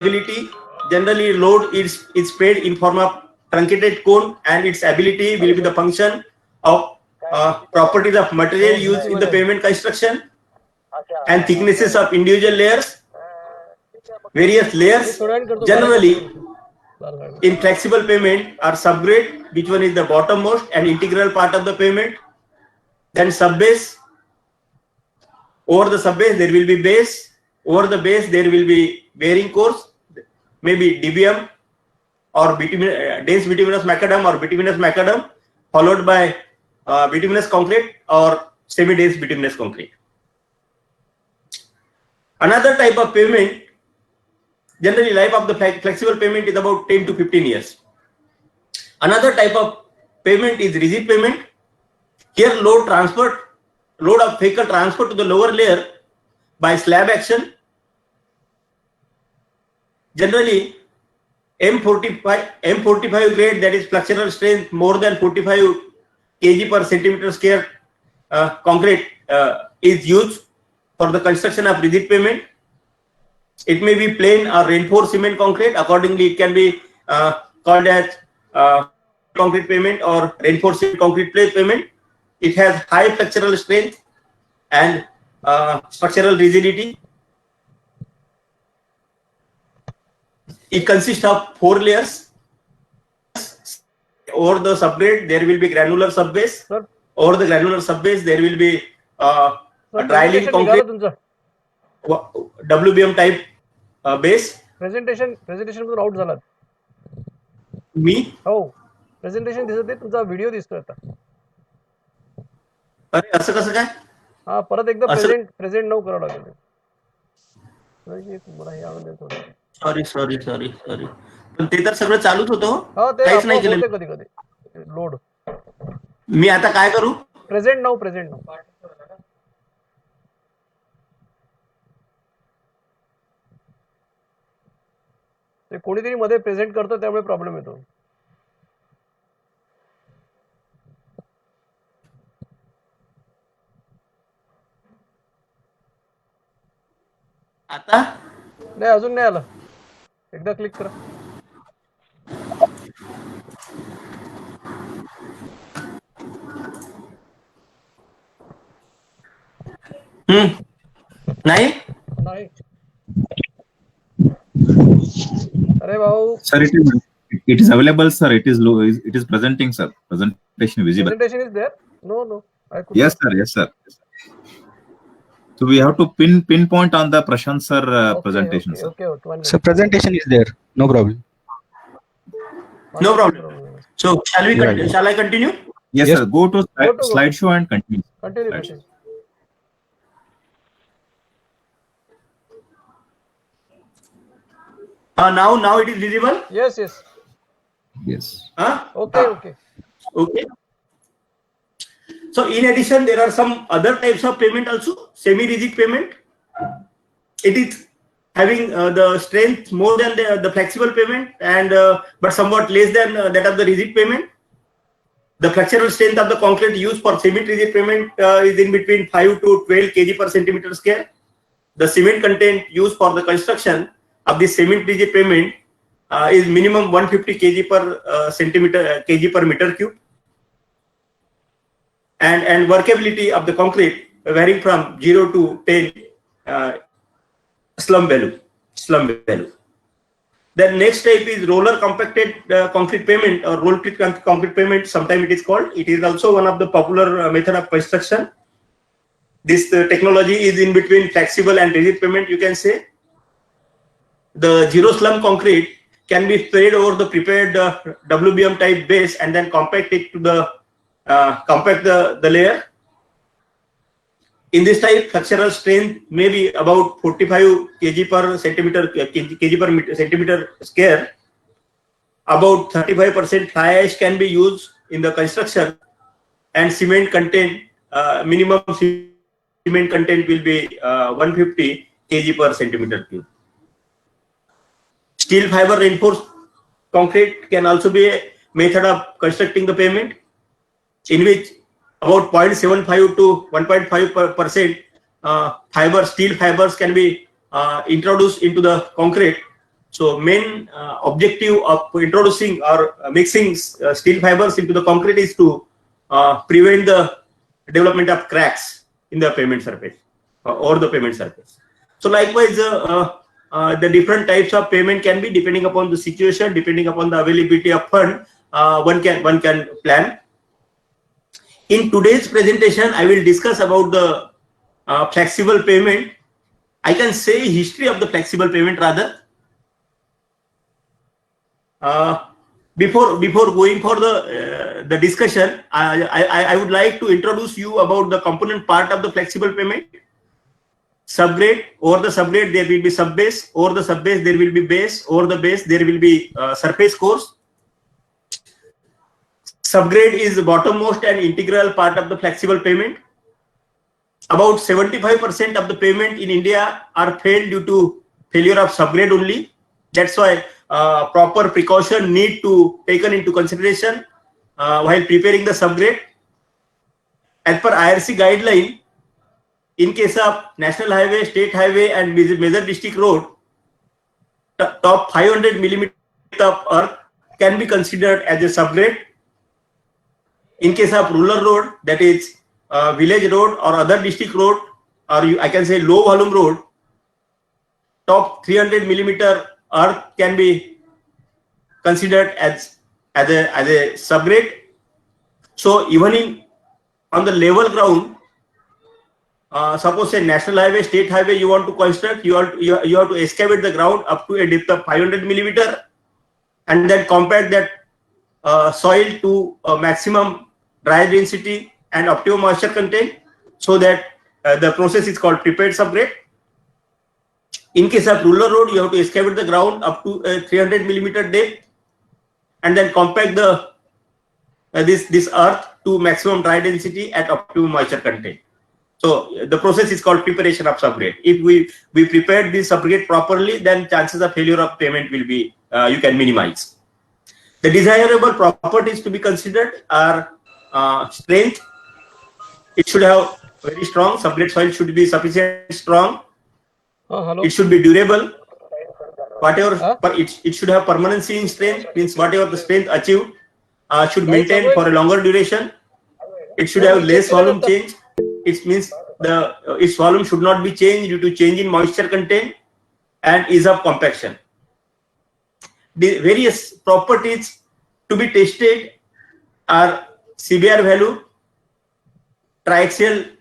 ability. Generally, load is spread in form of truncated cone, and its ability will be the function of properties of material used in the pavement construction and thicknesses of individual layers. Various layers generally in flexible pavement are subgrade, which one is the bottommost and integral part of the pavement. Then subbase. Over the subbase there will be base. Over the base there will be bearing course, maybe DBM or dense bituminous macadam or bituminous macadam, followed by bituminous concrete or semi-dense bituminous concrete. Another type of pavement, generally life of the flexible pavement is about 10 to 15 years. Another type of pavement is rigid pavement. Here load of vehicle transfer to the lower layer by slab action. Generally M45 grade, that is flexural strength more than 45 kg per centimeter square concrete is used for the construction of rigid pavement. It may be plain or reinforced cement concrete. Accordingly, it can be called as concrete pavement or reinforced concrete pavement. It has high flexural strength and structural rigidity. It consists of 4 layers. Over the subgrade, there will be granular subbase. Sir? Over the granular subbase, there will be a drying concrete WBM type base. Presentation out झाला. मी हो presentation दिसत आहे, तुमचा video दिसतोय आता. अरे असं कसं काय? हा परत एकदा प्रेझेंट नाव करावं लागेल. मला हे आवडलं थोडं. सॉरी पण ते तर सगळं चालूच होतं. काहीच नाही केलं कधी लोड. मी आता काय करू? प्रेझेंट नाव ते कोणीतरी मध्ये प्रेझेंट करतो त्यामुळे प्रॉब्लेम येतो. आता नाही अजून नाही आलं. एकदा क्लिक करा. नाही अरे भाऊ. Sir, it is available, sir. It is presenting, sir. Presentation visible. Presentation is there? No. Yes, sir. So we have to pinpoint on the Prashant sir presentation. Okay. So presentation is there. No problem. No problem. So shall I continue? Yes, sir. Go to slideshow and continue. Continue. Now it is visible? Yes. Okay. So in addition, there are some other types of pavement also. Semi-rigid pavement. It is having the strength more than the flexible pavement, and but somewhat less than that of the rigid pavement. The flexural strength of the concrete used for semi-rigid pavement is in between 5 to 12 kg per centimeter square. The cement content used for the construction of this semi-rigid pavement is minimum 150 kg per kg per meter cube. And workability of the concrete varying from 0 to 10 slump value. Then next type is roller compacted concrete pavement or roll pit concrete pavement. Sometimes it is called. It is also one of the popular method of construction. This technology is in between flexible and rigid pavement. You can say the zero slump concrete can be spread over the prepared WBM type base and then compact it to the layer. In this type, flexural strength may be about 45 kg per centimeter square. About 35% fly ash can be used in the construction, and cement content, minimum cement content will be 150 kg per centimeter cube. Steel fiber reinforced concrete can also be a method of constructing the pavement, in which about 0.75 to 1.5% steel fibers can be introduced into the concrete So main objective of introducing or mixing steel fibers into the concrete is to prevent the development of cracks in the pavement surface or the pavement surface. So likewise, the different types of payment can be depending upon the situation, depending upon the availability of fund. One can plan. In today's presentation, I will discuss about the flexible payment. I can say history of the flexible payment rather. Before going for the discussion, I would like to introduce you about the component part of the flexible payment. Subgrade, over the subgrade there will be subbase, over the subbase there will be base, over the base there will be surface course. Subgrade is the bottommost and integral part of the flexible payment. About 75% of the payment in India are failed due to failure of subgrade only. That's why proper precaution need to taken into consideration while preparing the subgrade. As per IRC guideline, in case of national highway, state highway and major district road, top 500 millimeter of earth can be considered as a subgrade. In case of rural road, that is village road or other district road, or I can say low volume road, top 300 millimeter earth can be considered as a subgrade. So even on the level ground, suppose a national highway, state highway you want to construct, you have to excavate the ground up to a depth of 500 millimeter and then compact that soil to a maximum dry density and optimum moisture content, so that the process is called prepared subgrade. In case of rural road, you have to excavate the ground up to a 300 millimeter depth and then compact the this earth to maximum dry density at optimum moisture content. So the process is called preparation of subgrade. If we prepared this subgrade properly, then chances of failure of payment will be you can minimize. The desirable properties to be considered are strength. It should have very strong subgrade soil, should be sufficient strong. Hello. It should be durable. Whatever it should have permanency in strength, means whatever the strength achieved should maintain for a longer duration. It should have less volume change. It means its volume should not be changed due to change in moisture content and ease of compaction. The various properties to be tested are CBR value, triaxial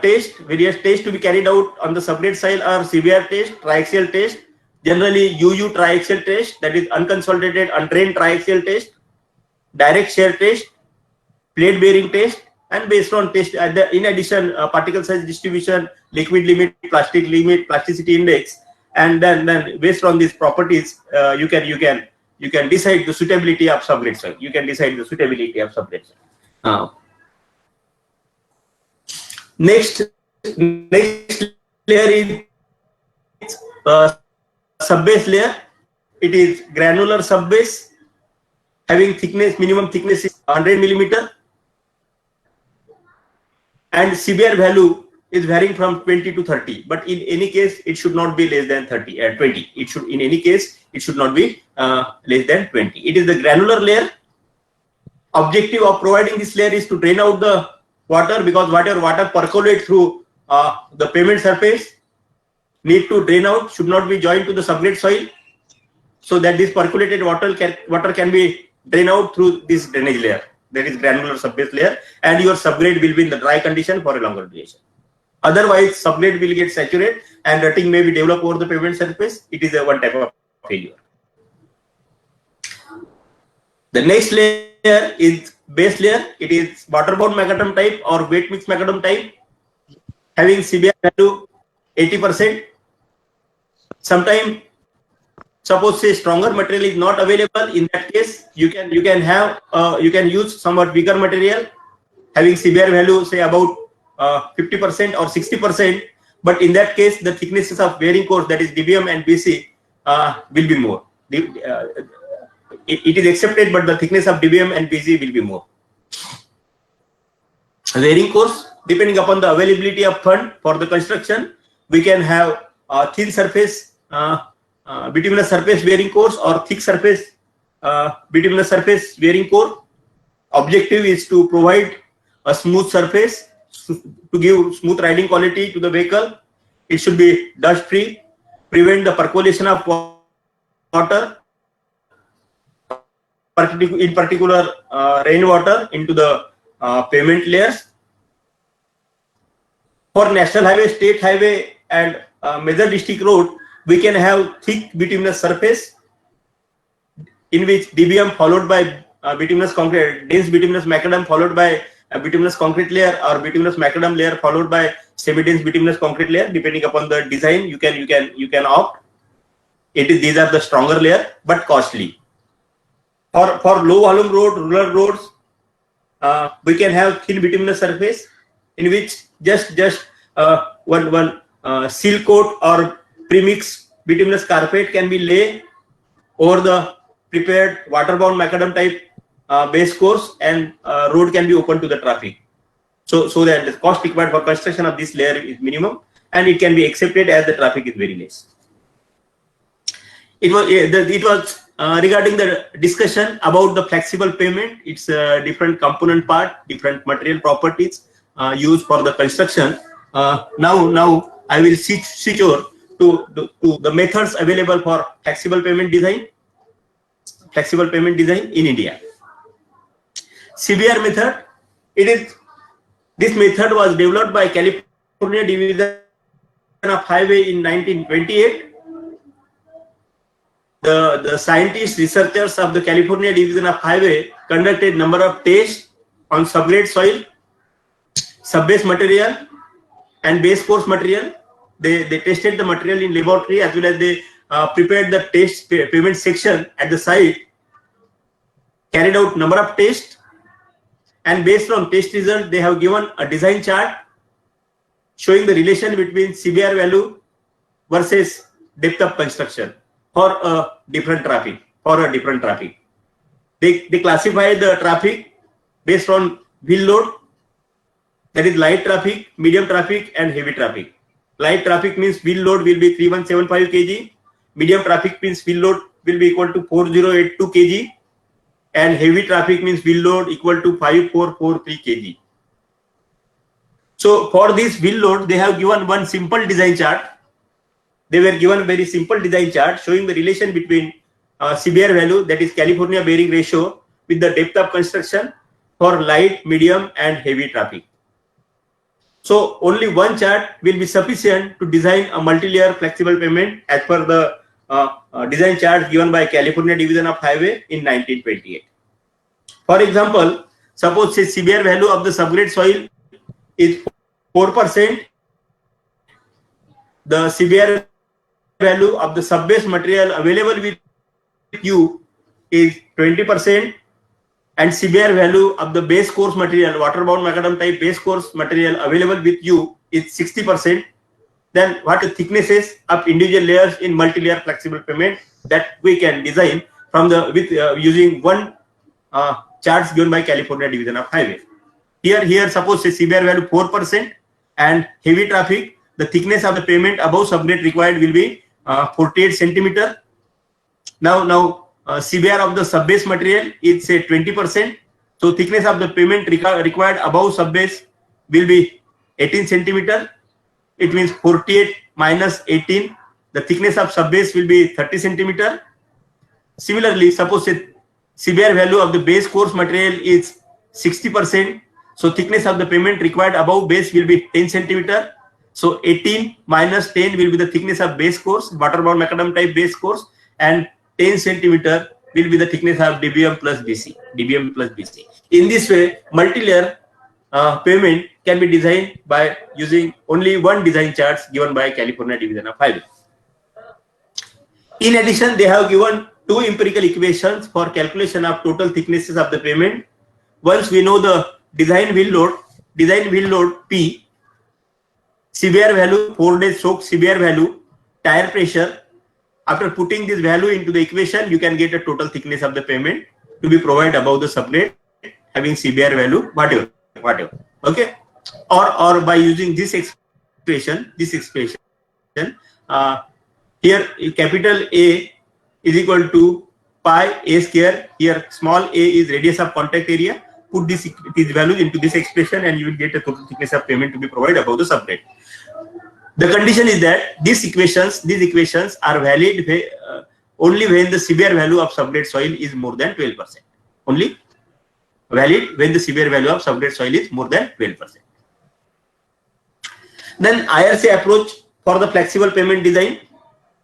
test. Various tests to be carried out on the subgrade soil are CBR test, triaxial test, generally UU triaxial test, that is unconsolidated undrained triaxial test, direct shear test, plate bearing test, and based on test in addition particle size distribution, liquid limit, plastic limit, plasticity index, and then based on these properties you can decide the suitability of subgrade soil. You can decide the suitability of subgrade soil. Next layer is subbase layer. It is granular subbase having thickness, minimum thickness is 100 millimeter, and CBR value is varying from 20 to 30. But in any case, it should not be less than 20. It should, in any case, it should not be less than 20. It is the granular layer. Objective of providing this layer is to drain out the water, because whatever water percolate through the pavement surface need to drain out, should not be joined to the subgrade soil, so that this percolated water can be drained out through this drainage layer, that is granular subbase layer, and your subgrade will be in the dry condition for a longer duration. Otherwise, subgrade will get saturated and rutting may be developed over the pavement surface. It is a one type of failure. The next layer is base layer. It is water-bound macadam type or wet mix macadam type, having CBR value 80%. Sometimes, suppose say stronger material is not available. In that case, you can use somewhat weaker material having CBR value say about 50% or 60%. But in that case, the thicknesses of bearing course, that is DBM and BC, will be more. It is accepted, but the thickness of DBM and BC will be more. Bearing course, depending upon the availability of fund for the construction, we can have thin surface bituminous surface bearing cores or thick surface bituminous surface bearing core. Objective is to provide a smooth surface to give smooth riding quality to the vehicle. It should be dust free, prevent the percolation of water, in particular rainwater into the pavement layers. For national highway, state highway and major district road, we can have thick bituminous surface in which DBM followed by bituminous concrete, dense bituminous macadam followed by a bituminous concrete layer, or bituminous macadam layer followed by semi-dense bituminous concrete layer. Depending upon the design, you can opt. These are the stronger layer but costly. For low volume road, rural roads, we can have thin bituminous surface in which just one seal coat or premix bituminous carpet can be laid over the prepared waterbound macadam type base course, and road can be open to the traffic. So that the cost required for construction of this layer is minimum, and it can be accepted as the traffic is very less. It was regarding the discussion about the flexible pavement. It's a different component part, different material properties used for the construction. Now I will switch over to the methods available for flexible pavement design in India. CBR method. This method was developed by California Division of Highway in 1928. The scientists, researchers of the California Division of Highway conducted number of tests on subgrade soil, subbase material, and base course material. They tested the material in laboratory, as well as they prepared the test pavement section at the site, carried out number of tests, and based on test result, they have given a design chart showing the relation between CBR value versus depth of construction for a different traffic. They classify the traffic based on wheel load, that is light traffic, medium traffic, and heavy traffic. Light traffic means wheel load will be 3175 kg, medium traffic means wheel load will be equal to 4082 kg, and heavy traffic means wheel load equal to 5443 kg. So for this wheel load, they have given one simple design chart. They were given a very simple design chart showing the relation between CBR value, that is California bearing ratio, with the depth of construction for light, medium, and heavy traffic. So only one chart will be sufficient to design a multi-layer flexible pavement as per the design chart given by California Division of Highway in 1928. For example, suppose say CBR value of the subgrade soil is 4%. The CBR value of the subbase material available with you is 20%, and CBR value of the base course material, waterbound macadam type base course material available with you is 60%. Then what the thicknesses of individual layers in multi-layer flexible pavement that we can design from the using one charts given by California Division of Highway. Here suppose say CBR value 4% and heavy traffic, the thickness of the pavement above subgrade required will be 48 centimeter. Now CBR of the subbase material is say 20%. So thickness of the pavement required above subbase will be 18 centimeter. It means 48 minus 18. The thickness of subbase will be 30 centimeter. Similarly, suppose CBR value of the base course material is 60%. So thickness of the pavement required above base will be 10 centimeter. So 18 minus 10 will be the thickness of base course, waterbound macadam type base course, and 10 centimeter will be the thickness of DBM plus BC. In this way, multi-layer pavement can be designed by using only one design charts given by California Division of Highway. In addition, they have given two empirical equations for calculation of total thicknesses of the pavement. Once we know the design wheel load P, CBR value, 4 days soak CBR value, tire pressure. After putting this value into the equation, you can get a total thickness of the pavement to be provided above the subgrade having CBR value, whatever. Okay, or by using this expression, Here capital A is equal to pi a square. Here small a is radius of contact area. Put these values into this expression and you will get a total thickness of pavement to be provided above the subgrade. The condition is that these equations are valid only when the severe value of subgrade soil is more than 12%. Only valid when the severe value of subgrade soil is more than 12%. Then IRC approach for the flexible pavement design.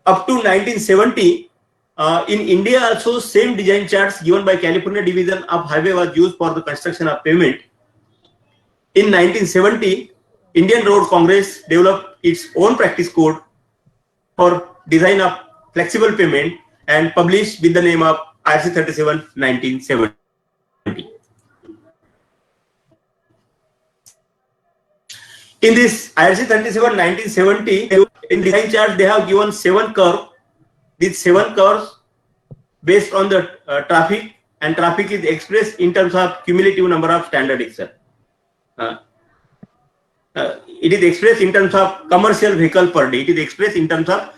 Up to 1970, in India also same design charts given by California Division of Highway was used for the construction of pavement. In 1970, Indian Road Congress developed its own practice code for design of flexible pavement and published with the name of IRC 37 1970. In this IRC 37 1970, in design chart they have given 7 curves. These 7 curves based on the traffic, and traffic is expressed in terms of cumulative number of standard axle. It is expressed in terms of commercial vehicle per day. It is expressed in terms of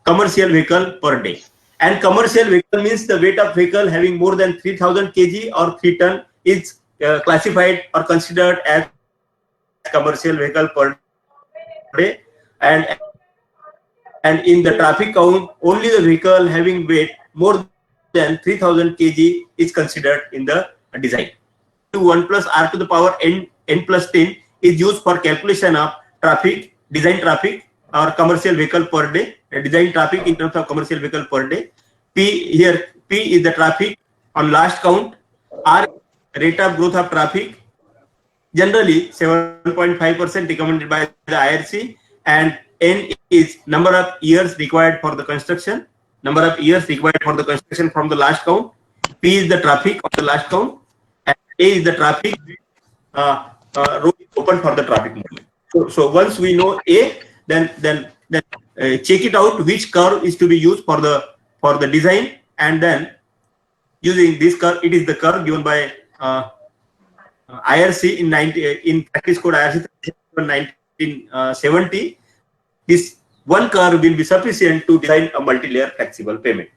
commercial vehicle per day. And commercial vehicle means the weight of vehicle having more than 3000 kg or 3 ton is classified or considered as commercial vehicle per day. And in the traffic count, only the vehicle having weight more than 3000 kg is considered in the design. 1 plus r to the power n plus 10 is used for calculation of traffic, design traffic or commercial vehicle per day, design traffic in terms of commercial vehicle per day. P is the traffic on last count, R rate of growth of traffic, generally 7.5% recommended by the IRC, and N is number of years required for the construction, from the last count. P is the traffic of the last count, and A is the traffic road open for the traffic movement. So once we know A, then check it out which curve is to be used for the design, and then using this curve, it is the curve given by IRC in practice code IRC 1970. This one curve will be sufficient to design a multi-layer flexible pavement.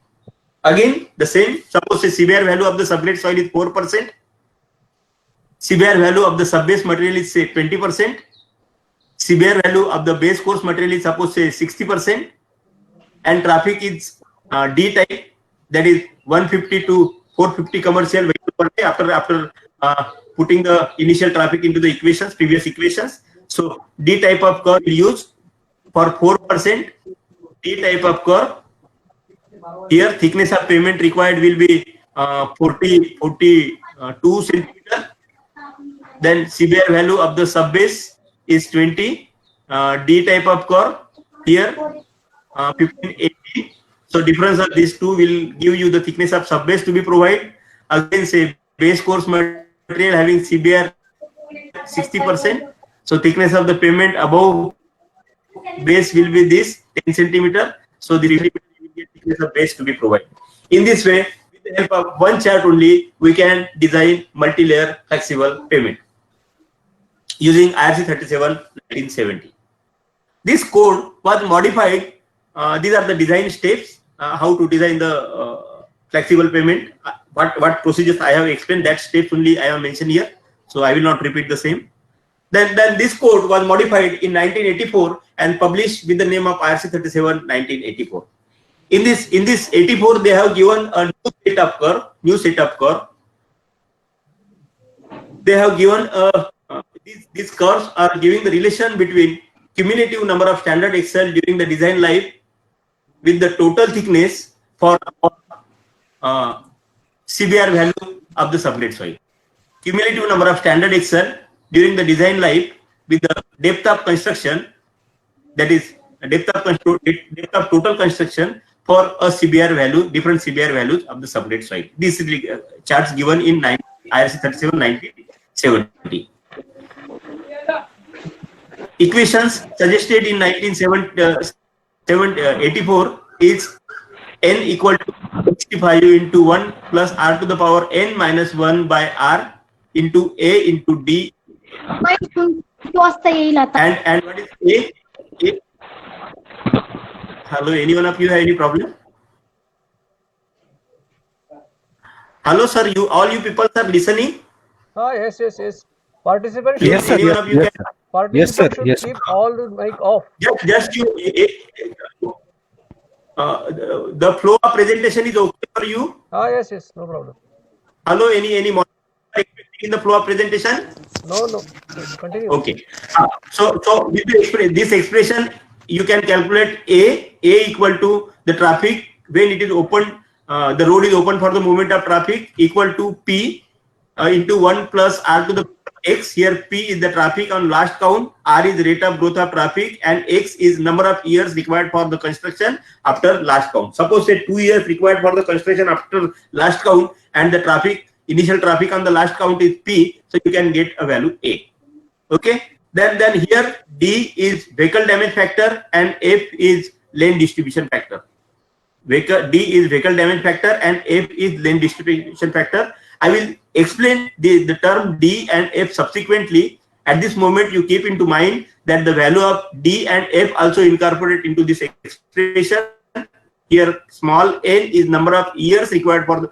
Again, the same. Suppose the severe value of the subgrade soil is 4%. Severe value of the subbase material is say 20%. Severe value of the base course material is suppose say 60%. And traffic is D type, that is 150 to 450 commercial vehicle per day after putting the initial traffic into the previous equations. So D type of curve will use for 4%. D type of curve. Here thickness of pavement required will be 42 centimeter. Then severe value of the subbase is 20. D type of curve here 1580. So difference of these two will give you the thickness of subbase to be provided. Again, say base course material having CBR 60%. So thickness of the pavement above base will be this 10 centimeter. So the thickness of base to be provided. In this way, with the help of one chart only, we can design multi-layer flexible pavement using IRC 37 1970. This code was modified. These are the design steps, how to design the flexible pavement. What procedures I have explained, that steps only I have mentioned here. So I will not repeat the same. Then this code was modified in 1984 and published with the name of IRC 37 1984. In this 84, they have given a new setup curve. They have given these curves are giving the relation between cumulative number of standard axle during the design life with the total thickness for CBR value of the subgrade soil. Cumulative number of standard axle during the design life with the depth of construction, that is depth of total construction for a CBR value, different CBR values of the subgrade soil. This is the charts given in IRC 37 1970. Equations suggested in 1984 is n equal to 65 into 1 plus r to the power n minus 1 by r into a into d. And what is a? Hello, anyone of you have any problem? Hello, sir. All you people are listening. Yes. Participants Please, Yes, sir. anyone Yes, of you yes, can sir. Yes, sir. participants should Yes, sir. keep all the mic off. just you. The flow of presentation is okay for you. Yes, no problem. Hello, any moderator in the flow of presentation? No. Continue. Okay. So with this expression, you can calculate A equal to the traffic when it is open, the road is open for the movement of traffic equal to P into 1 plus R to the X. Here P is the traffic on last count, R is rate of growth of traffic, and X is number of years required for the construction after last count. Suppose say 2 years required for the construction after last count, and the initial traffic on the last count is P, so you can get a value A. Okay, then here D is vehicle damage factor and F is lane distribution factor. D is vehicle damage factor and F is lane distribution factor. I will explain the term D and F subsequently. At this moment, you keep into mind that the value of D and F also incorporate into this expression. Here, small n is number of years required for the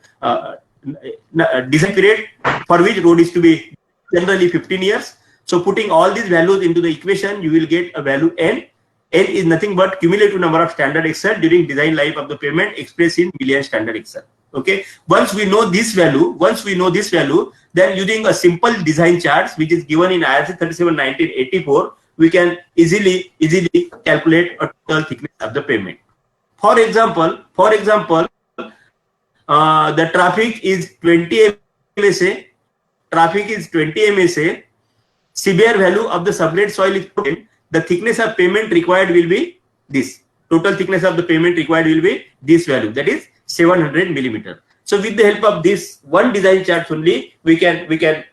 design period for which road is to be generally 15 years. So putting all these values into the equation, you will get a value n. N is nothing but cumulative number of standard Excel during design life of the payment expressed in million standard Excel. Okay. Once we know this value, then using a simple design charts which is given in IRC 37-1984, we can easily calculate a total thickness of the pavement. For example, the traffic is 20 MSA. Severe value of the subgrade soil is put. The thickness of pavement required will be this. Total thickness of the pavement required will be this value, that is 700 millimeter. So with the help of this one design chart only, we can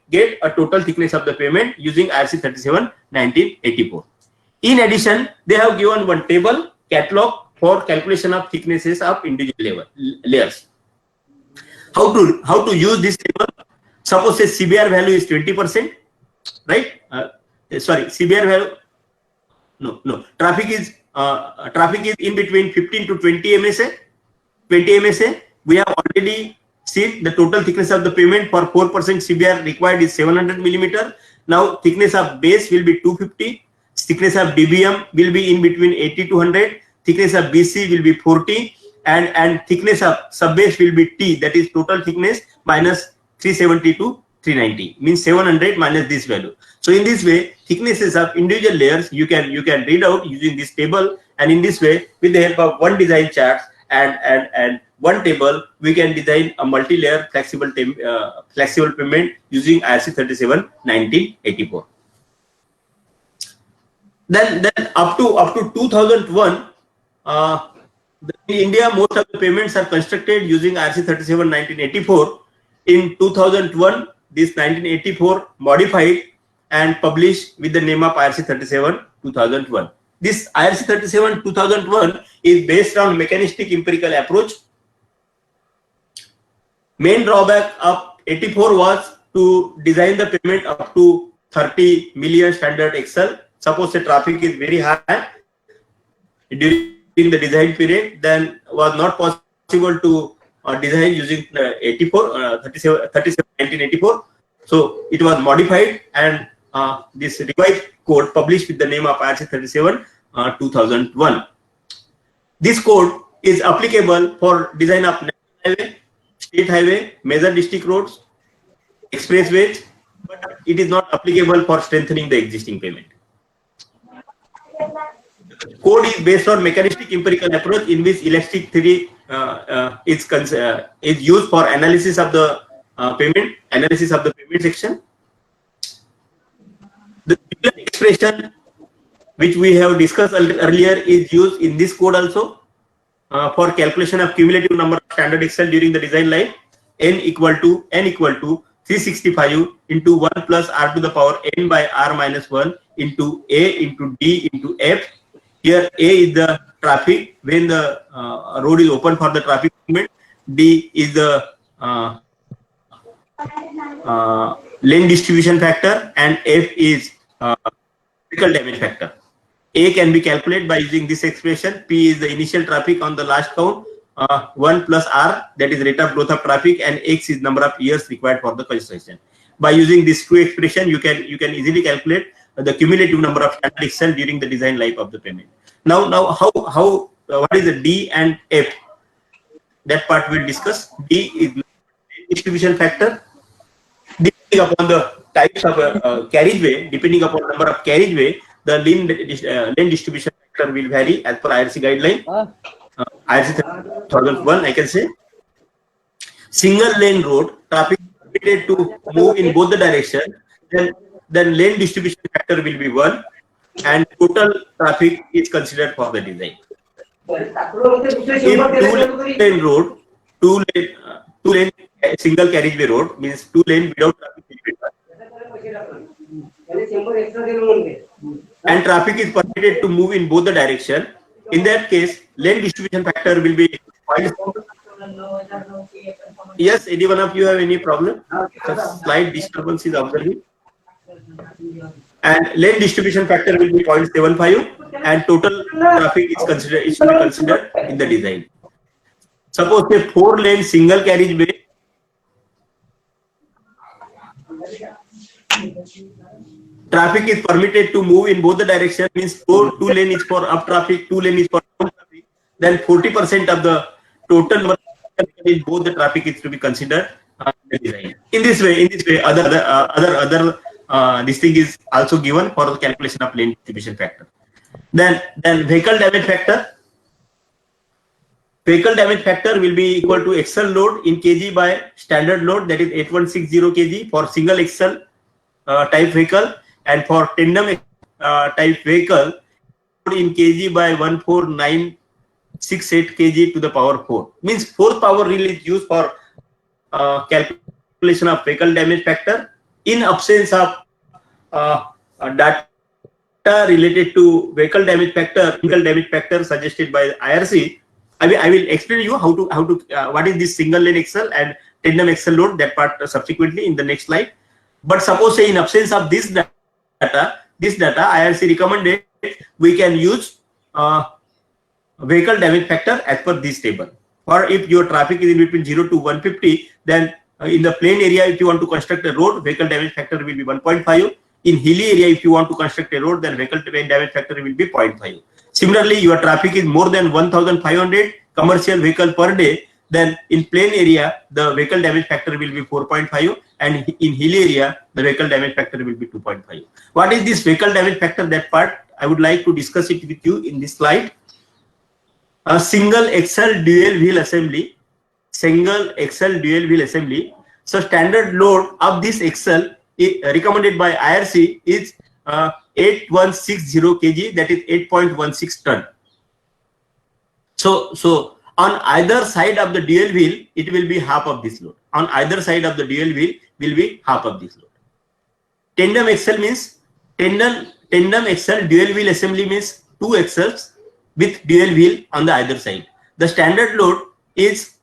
get a total thickness of the pavement using IRC 37-1984. In addition, they have given one table catalog for calculation of thicknesses of individual layers. How to use this table? Suppose a CBR value is 20%, right? CBR value. No. Traffic is in between 15 to 20 MSA. 20 MSA. We have already seen the total thickness of the pavement for 4% CBR required is 700 millimeter. Now thickness of base will be 250. Thickness of DBM will be in between 80 to 100. Thickness of BC will be 40, and thickness of subbase will be T, that is total thickness minus 370 to 390, means 700 minus this value. So in this way, thicknesses of individual layers you can read out using this table, and in this way, with the help of one design chart and one table, we can design a multi-layer flexible pavement using IRC 37-1984. Then up to 2001, in India, most of the pavements are constructed using IRC 37-1984. In 2001, this 1984 modified and published with the name of IRC 37-2001. This IRC 37-2001 is based on mechanistic empirical approach. Main drawback of 84 was to design the pavement up to 30 million standard Excel. Suppose the traffic is very high during the design period, then was not possible to design using 37-1984. So it was modified, and this revised code published with the name of IRC 37-2001. This code is applicable for design of national highway, state highway, major district roads, expressways, but it is not applicable for strengthening the existing pavement. Code is based on mechanistic empirical approach in which elastic theory is used for analysis of the pavement section. The expression which we have discussed earlier is used in this code also for calculation of cumulative number of standard Excel during the design life. N equal to 365 into 1 plus R to the power n by R minus 1 into A into D into F. Here A is the traffic when the road is open for the traffic movement. D is the lane distribution factor, and F is vehicle damage factor. A can be calculated by using this expression. P is the initial traffic on the last count. 1 plus R, that is rate of growth of traffic, and X is number of years required for the construction. By using these two expression, you can easily calculate the cumulative number of standard excel during the design life of the payment. Now what is the D and F? That part we'll discuss. D is distribution factor. Depending upon the types of carriageway, depending upon number of carriageway, the lane distribution factor will vary as per IRC guideline. IRC 3001, I can say. Single lane road, traffic permitted to move in both the direction, then lane distribution factor will be 1, and total traffic is considered for the design. If two-lane road, two-lane single carriageway road means 2 lane without traffic and traffic is permitted to move in both the direction. In that case, lane distribution factor will be. Yes, any one of you have any problem? Slight disturbance is observing. And lane distribution factor will be 0.75, and total traffic is considered. It should be considered in the design. Suppose a 4-lane single carriageway. Traffic is permitted to move in both the direction, means 2 lane is for up traffic, 2 lane is for down traffic. Then 40% of the total number in both the traffic is to be considered in the design. In this way, other this thing is also given for the calculation of lane distribution factor. Then vehicle damage factor. Vehicle damage factor will be equal to axle load in kg by standard load, that is 8160 kg for single axle type vehicle, and for tandem type vehicle in kg by 14968 kg to the power 4. Means 4th power rule is used for calculation of vehicle damage factor. In absence of data related to vehicle damage factor suggested by IRC, I will explain you how to what is this single lane axle and tandem axle load, that part subsequently in the next slide. But suppose say in absence of this data IRC recommended we can use vehicle damage factor as per this table. Or if your traffic is in between 0 to 150, then in the plain area, if you want to construct a road, vehicle damage factor will be 1.5. In hilly area, if you want to construct a road, then vehicle damage factor will be 0.5. Similarly, your traffic is more than 1,500 commercial vehicle per day, then in plain area, the vehicle damage factor will be 4.5, and in hilly area, the vehicle damage factor will be 2.5. What is this vehicle damage factor? That part I would like to discuss it with you in this slide. A single axle dual wheel assembly. So standard load of this axle recommended by IRC is 8160 kg, that is 8.16 ton. So on either side of the dual wheel, it will be half of this load. On either side of the dual wheel will be half of this load. Tandem axle means tandem axle dual wheel assembly means 2 axles with dual wheel on the either side. The standard load is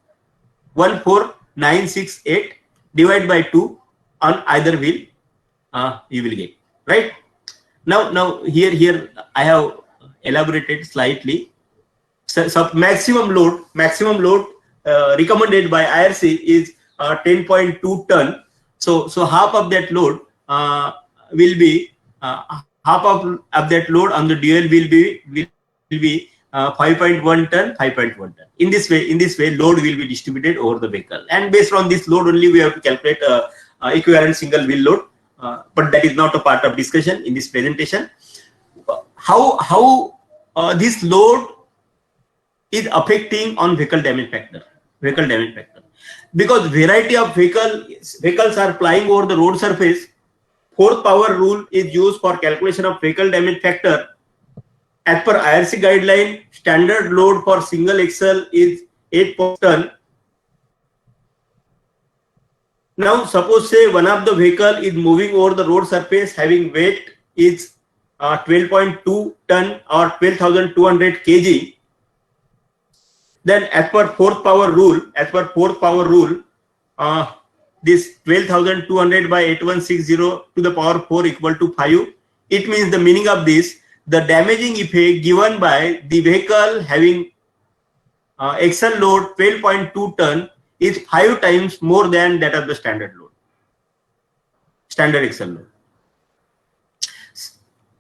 14968 divided by 2 on either wheel. You will get right. Now here I have elaborated slightly. So maximum load recommended by IRC is 10.2 ton. So half of that load will be half of that load on the dual will be 5.1 ton, 5.1 ton. In this way, load will be distributed over the vehicle, and based on this load only we have to calculate equivalent single wheel load. But that is not a part of discussion in this presentation. How this load is affecting on vehicle damage factor, because variety of vehicles are flying over the road surface. 4th power rule is used for calculation of vehicle damage factor. As per IRC guideline, standard load for single axle is 8 ton. Now suppose say one of the vehicle is moving over the road surface having weight is 12.2 ton or 12,200 kg. Then as per 4th power rule, this 12,200 by 8160 to the power 4 equal to 5. It means the meaning of this, the damaging effect given by the vehicle having axle load 12.2 ton is 5 times more than that of the standard load, standard axle load.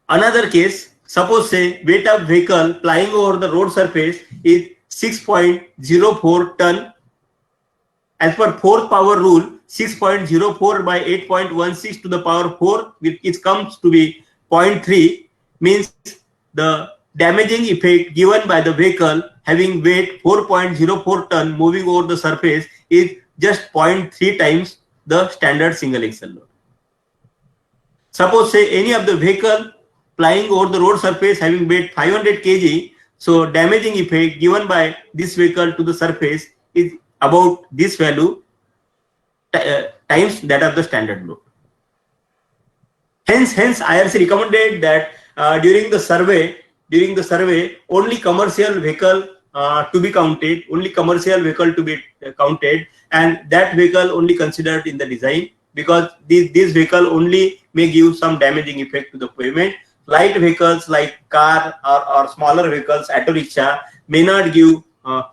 Another case, suppose say weight of vehicle plying over the road surface is 6.04 ton. As per fourth power rule, 6.04 by 8.16 to the power 4, which comes to be 0.3, means the damaging effect given by the vehicle having weight 4.04 ton moving over the surface is just 0.3 times the standard single axle load. Suppose say any of the vehicle plying over the road surface having weight 500 kg, so damaging effect given by this vehicle to the surface is about this value times that of the standard load. Hence IRC recommended that during the survey only commercial vehicle to be counted, and that vehicle only considered in the design, because this vehicle only may give some damaging effect to the pavement. Light vehicles like car or smaller vehicles, auto rickshaw, may not give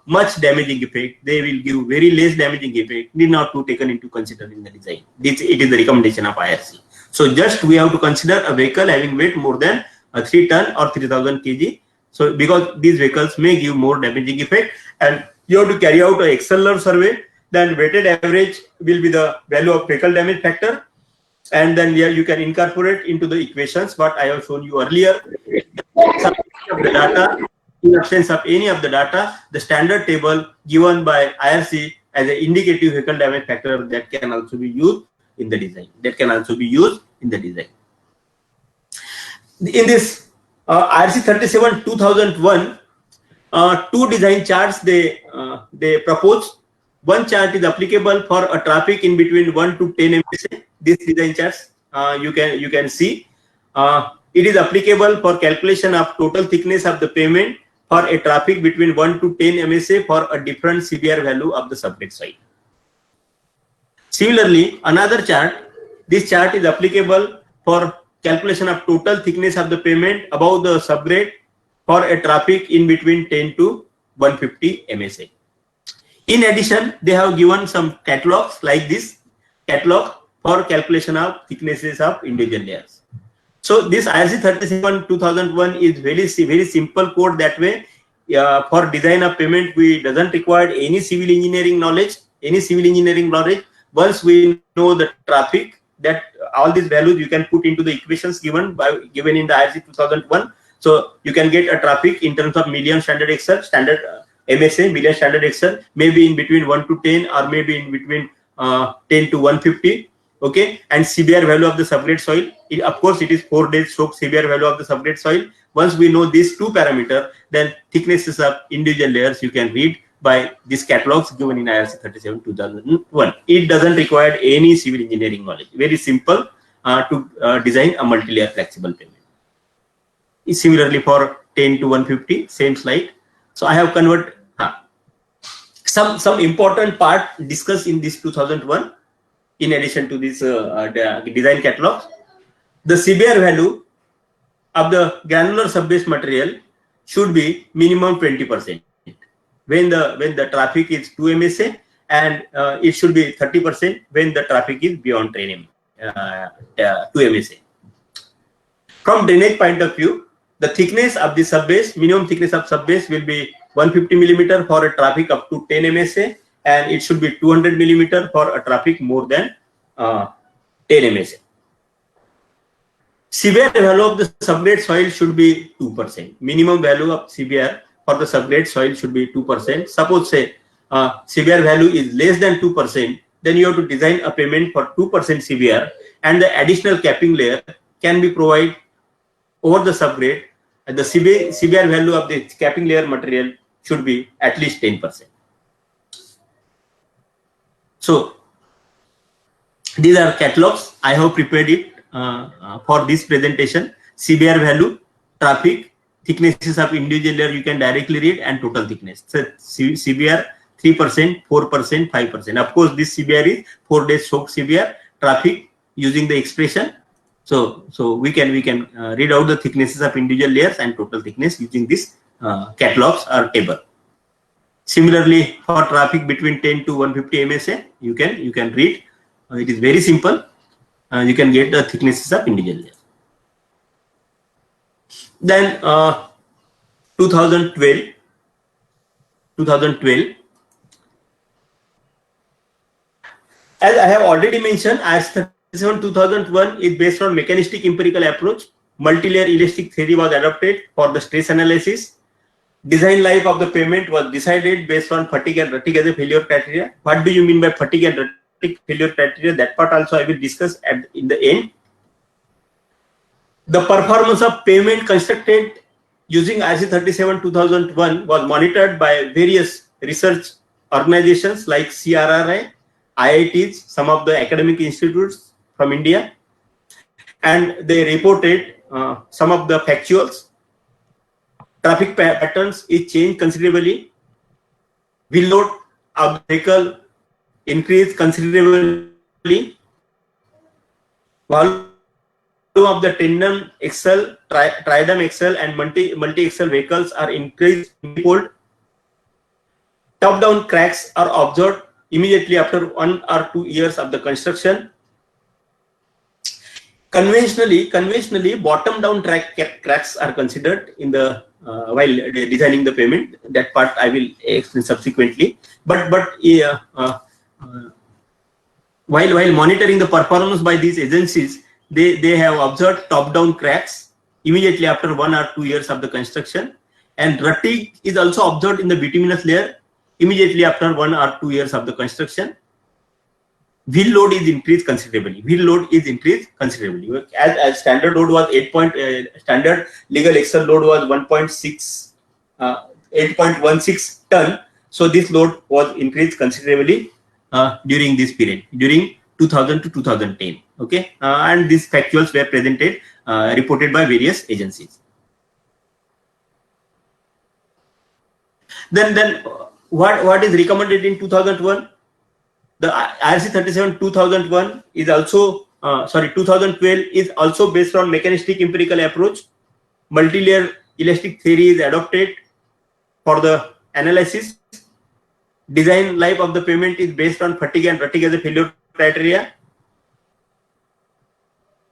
much damaging effect. They will give very less damaging effect, need not to taken into consideration in the design. It is the recommendation of IRC. So just we have to consider a vehicle having weight more than 3 ton or 3000 kg. So because these vehicles may give more damaging effect, and you have to carry out a XLR survey, then weighted average will be the value of vehicle damage factor, and then you can incorporate into the equations what I have shown you earlier. In absence of any of the data, the standard table given by IRC as an indicative vehicle damage factor that can also be used in the design. In this IRC 37 2001, two design charts they propose. One chart is applicable for a traffic in between 1 to 10 MSA. This design charts you can see. It is applicable for calculation of total thickness of the pavement for a traffic between 1 to 10 MSA for a different CBR value of the subgrade soil. Similarly, another chart, this chart is applicable for calculation of total thickness of the pavement above the subgrade for a traffic in between 10 to 150 MSA. In addition, they have given some catalogs like this catalog for calculation of thicknesses of individual layers. So this IRC 37 2001 is very simple code that way. For design of pavement, we doesn't require any civil engineering knowledge. Once we know the traffic, that all these values you can put into the equations given in the IRC 2001. So you can get a traffic in terms of million standard axle, standard MSA, million standard axle, maybe in between 1 to 10 or maybe in between 10 to 150. Okay, and CBR value of the subgrade soil. Of course, it is 4 days stroke CBR value of the subgrade soil. Once we know these two parameters, then thicknesses of individual layers you can read by these catalogs given in IRC 37 2001. It doesn't require any civil engineering knowledge. Very simple to design a multi-layer flexible pavement. Similarly for 10 to 150, same slide. So I have converted some important part discussed in this 2001. In addition to this design catalog, the CBR value of the granular subbase material should be minimum 20% when the traffic is 2 MSA, and it should be 30% when the traffic is beyond 2 MSA. From drainage point of view, the thickness of the subbase, minimum thickness of subbase will be 150 millimeter for a traffic up to 10 MSA, and it should be 200 millimeter for a traffic more than 10 MSA. CBR value of the subgrade soil should be 2%. Minimum value of CBR for the subgrade soil should be 2%. Suppose say CBR value is less than 2%, then you have to design a pavement for 2% CBR, and the additional capping layer can be provided over the subgrade. And the CBR value of the capping layer material should be at least 10%. So these are catalogs. I have prepared it for this presentation. CBR value, traffic, thicknesses of individual layer you can directly read, and total thickness. So CBR 3%, 4%, 5%. Of course, this CBR is 4 days soak CBR. Traffic using the expression So we can read out the thicknesses of individual layers and total thickness using this catalogs or table. Similarly, for traffic between 10 to 150 MSA, you can read. It is very simple. You can get the thicknesses of individual layers. Then 2012, as I have already mentioned, IS 37/2001 is based on mechanistic empirical approach. Multi-layer elastic theory was adopted for the stress analysis. Design life of the payment was decided based on fatigue and rutting as a failure criteria. What do you mean by fatigue and rutting failure criteria? That part also I will discuss in the end. The performance of payment constructed using IC 37/2001 was monitored by various research organizations like CRRI, IITs, some of the academic institutes from India, and they reported some of the factuals. Traffic patterns is changed considerably. Wheel load of the vehicle increased considerably. Volume of the tandem axle, tridem axle, and multi axle vehicles are increased fold. Top-down cracks are observed immediately after 1 or 2 years of the construction. Conventionally, bottom-down cracks are considered in the while designing the payment. That part I will explain subsequently. But while monitoring the performance by these agencies, they have observed top-down cracks immediately after 1 or 2 years of the construction, and rutting is also observed in the bituminous layer immediately after 1 or 2 years of the construction. Wheel load is increased considerably. As standard load was standard legal axle load was 8.16 ton. So this load was increased considerably during this period, during 2000 to 2010. Okay, and these factuals were presented, reported by various agencies. Then what is recommended in 2001? The IRC 37/2001 is also 2012 is also based on mechanistic empirical approach. Multi-layer elastic theory is adopted for the analysis. Design life of the payment is based on fatigue and rutting as a failure criteria.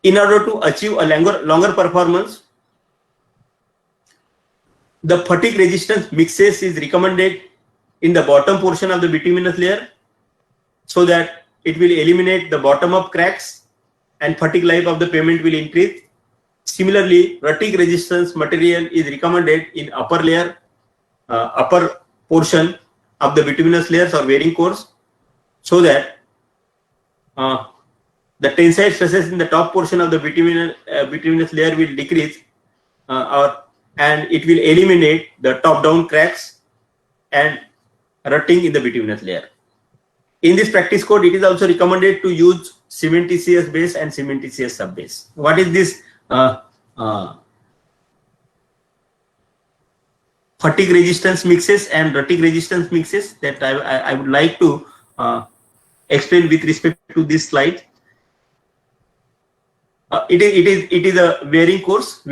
In order to achieve a longer performance, the fatigue resistance mixes is recommended in the bottom portion of the bituminous layer, so that it will eliminate the bottom-up cracks and fatigue life of the pavement will increase. Similarly, rutting resistance material is recommended in upper layer, upper portion of the bituminous layers or wearing cores, so that the tensile stresses in the top portion of the bituminous layer will decrease, and it will eliminate the top-down cracks and rutting in the bituminous layer. In this practice code, it is also recommended to use cementitious base and cementitious subbase. What is this fatigue resistance mixes and rutting resistance mixes? That I would like to explain with respect to this slide. It is a wearing course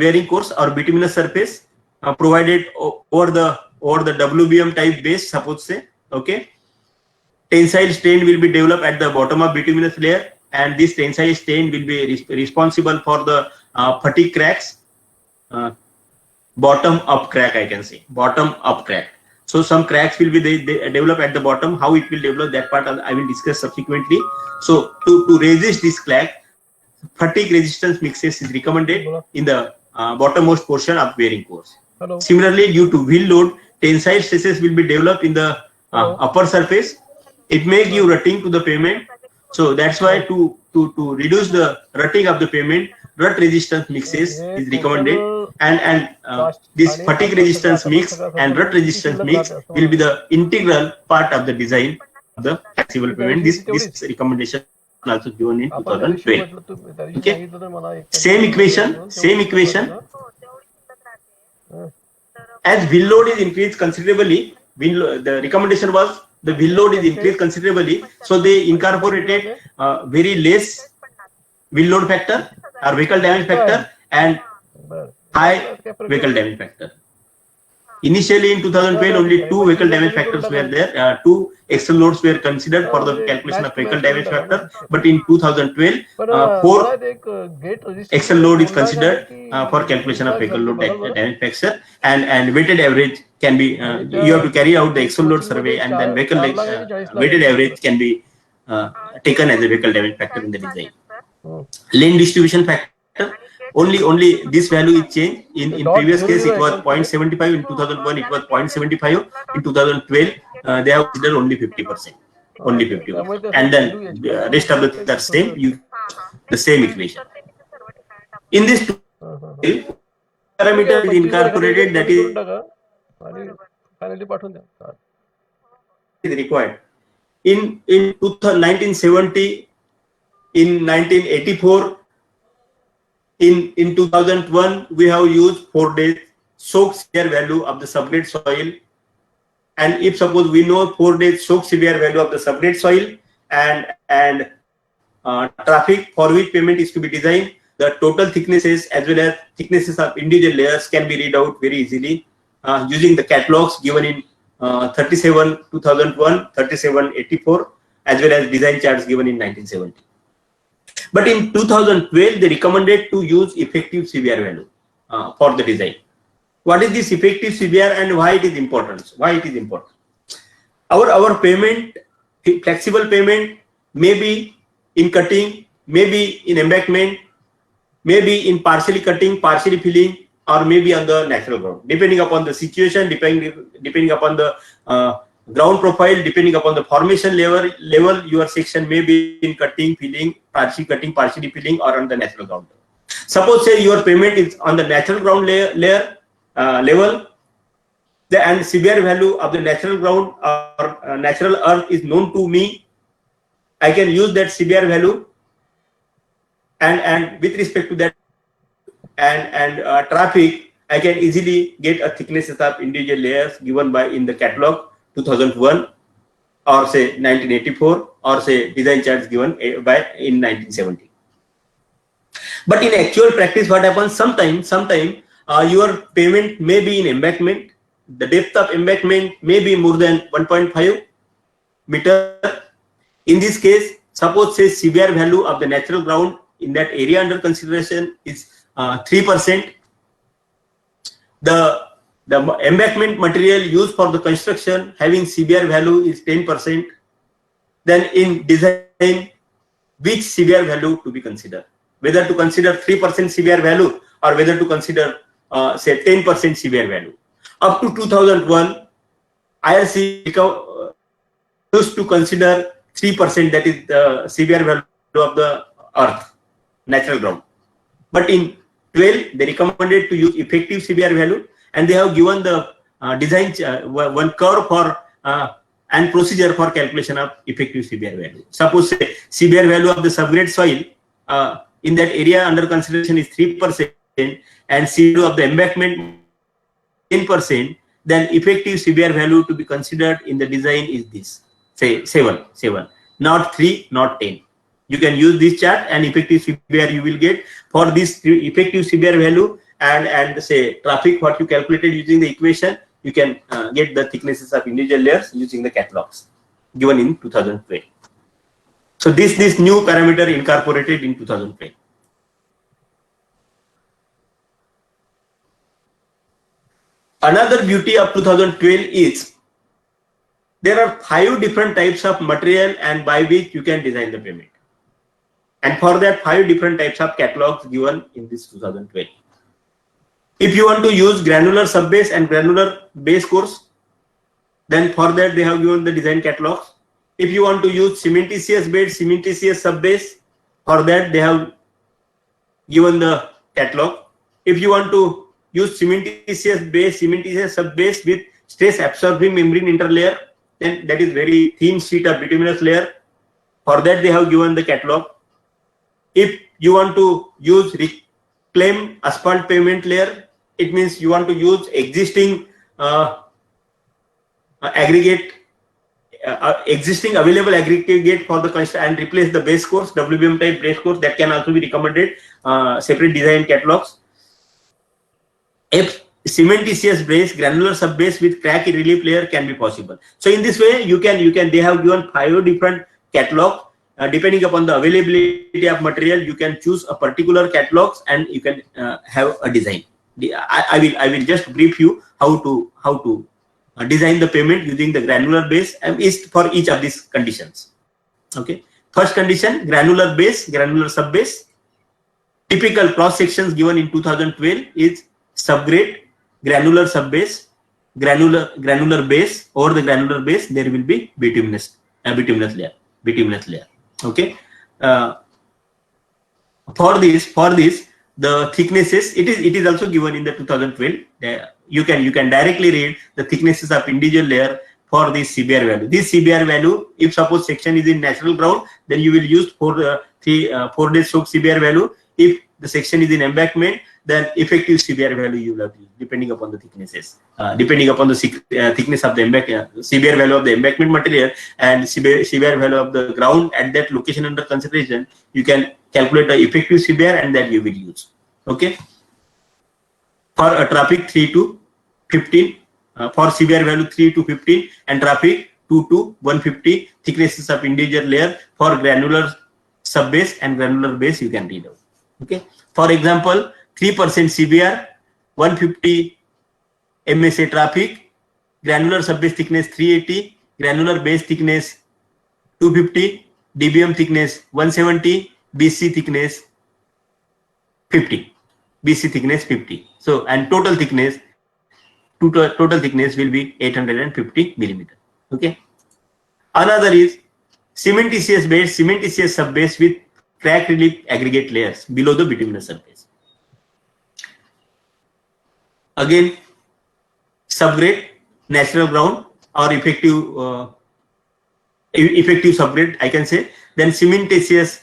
or bituminous surface provided over the WBM type base, suppose say. Okay. Tensile strain will be developed at the bottom of bituminous layer, and this tensile strain will be responsible for the fatigue cracks. Bottom up crack, I can say bottom up crack. So some cracks will be developed at the bottom. How it will develop, that part I will discuss subsequently. So to resist this crack, fatigue resistance mixes is recommended in the bottommost portion of wearing course. Similarly, due to wheel load, tensile stresses will be developed in the upper surface. It may give rutting to the pavement. So that's why to reduce the rutting of the pavement, rut resistance mixes is recommended, and this fatigue resistance mix and rut resistance mix will be the integral part of the design of the flexible pavement. This recommendation also given in 2012. Okay. Same equation. As wheel load is increased considerably, the recommendation was the wheel load is increased considerably, so they incorporated very less wheel load factor or vehicle damage factor and बरं. high काय फरक vehicle आहे? damage factor. Initially in 2012, only two vehicle damage factors were there. Two axle loads were considered for the calculation of vehicle damage factor. But in 2012, पण four मला एक gate axle load is considered for calculation of vehicle load damage factor, and weighted average can be. You have to carry out the axle load survey, and then vehicle weighted average can be taken as a vehicle damage factor in the design. Lane distribution factor. Only this value is changed. In previous case it was 0.75. In 2001 it was 0.75. In 2012 they have considered only 50%. Only 50%. And then the rest of the same. The same equation. In this parameter is incorporated, that is required. In 1970, in 1984. In 2001, we have used 4 days soak severe value of the subgrade soil. And if suppose we know 4 days soak severe value of the subgrade soil and traffic for which pavement is to be designed, the total thicknesses as well as thicknesses of individual layers can be read out very easily using the catalogs given in 37 2001, 37 84, as well as design charts given in 1970. But in 2012, they recommended to use effective severe value for the design. What is this effective severe and why it is important? Why it is important? Our pavement, flexible pavement, may be in cutting, maybe in embankment, maybe in partially cutting, partially filling, or maybe on the natural ground, depending upon the situation, depending upon the ground profile, depending upon the formation level, your section may be in cutting, filling, partially filling, or on the natural ground. Suppose say your pavement is on the natural ground level, and severe value of the natural ground or natural earth is known to me. I can use that severe value, and with respect to that and traffic, I can easily get a thicknesses of individual layers given by in the catalog 2001 or say 1984 or say design charts given by in 1970. But in actual practice, what happens? Sometimes your pavement may be in embankment. The depth of embankment may be more than 1.5 meter. In this case, suppose say severe value of the natural ground in that area under consideration is 3%. The embankment material used for the construction having severe value is 10%. Then in design, which severe value to be considered? Whether to consider 3% severe value or whether to consider say 10% severe value. Up to 2001, IRC used to consider 3%, that is the severe value of the earth, natural ground. But in 12, they recommended to use effective severe value, and they have given the design one curve for and procedure for calculation of effective severe value. Suppose say severe value of the subgrade soil in that area under consideration is 3% and severe of the embankment 10%, then effective severe value to be considered in the design is this, say 7, not 3, not 10. You can use this chart, and effective severe you will get for this effective severe value and say traffic what you calculated using the equation, you can get the thicknesses of individual layers using the catalogs given in 2012. So this new parameter incorporated in 2012. Another beauty of 2012 is there are 5 different types of material and by which you can design the pavement. And for that 5 different types of catalogs given in this 2012. If you want to use granular subbase and granular base course, then for that they have given the design catalogs. If you want to use cementitious bed, cementitious subbase, for that they have given the catalog. If you want to use cementitious base, cementitious subbase with stress absorbing membrane interlayer, then that is very thin sheet of bituminous layer. For that they have given the catalog. If you want to use reclaimed asphalt pavement layer, it means you want to use existing aggregate existing available aggregate for the construction and replace the base course, WBM type base course. That can also be recommended. Separate design catalogs. If cementitious base, granular subbase with crack relief layer can be possible. So in this way, you can they have given 5 different catalog. Depending upon the availability of material, you can choose a particular catalogs and you can have a design. I will just brief you how to design the payment using the granular base and is for each of these conditions. Okay. First condition, granular base, granular subbase. Typical cross sections given in 2012 is subgrade, granular subbase, granular base. Over the granular base, there will be bituminous layer. Okay. For this, the thicknesses it is also given in the 2012. You can directly read the thicknesses of individual layer for this CBR value. This CBR value, if suppose section is in natural ground, then you will use 4 days soak CBR value. If the section is in embankment, then effective CBR value you will have to use, depending upon the thicknesses, depending upon the thickness of the CBR value of the embankment material and CBR value of the ground at that location under consideration. You can calculate the effective CBR and that you will use. Okay. For a traffic 3 to 15, for CBR value 3 to 15 and traffic 2 to 150 thicknesses of individual layer for granular subbase and granular base you can read out. Okay. For example, 3% CBR, 150 MSA traffic, granular subbase thickness 380, granular base thickness 250, DBM thickness 170, BC thickness 50. BC thickness 50. So, and total thickness will be 850 millimeter. Okay. Another is cementitious base, cementitious subbase with crack relief aggregate layers below the bituminous surface. Again, subgrade, natural ground or effective subgrade, I can say. Then cementitious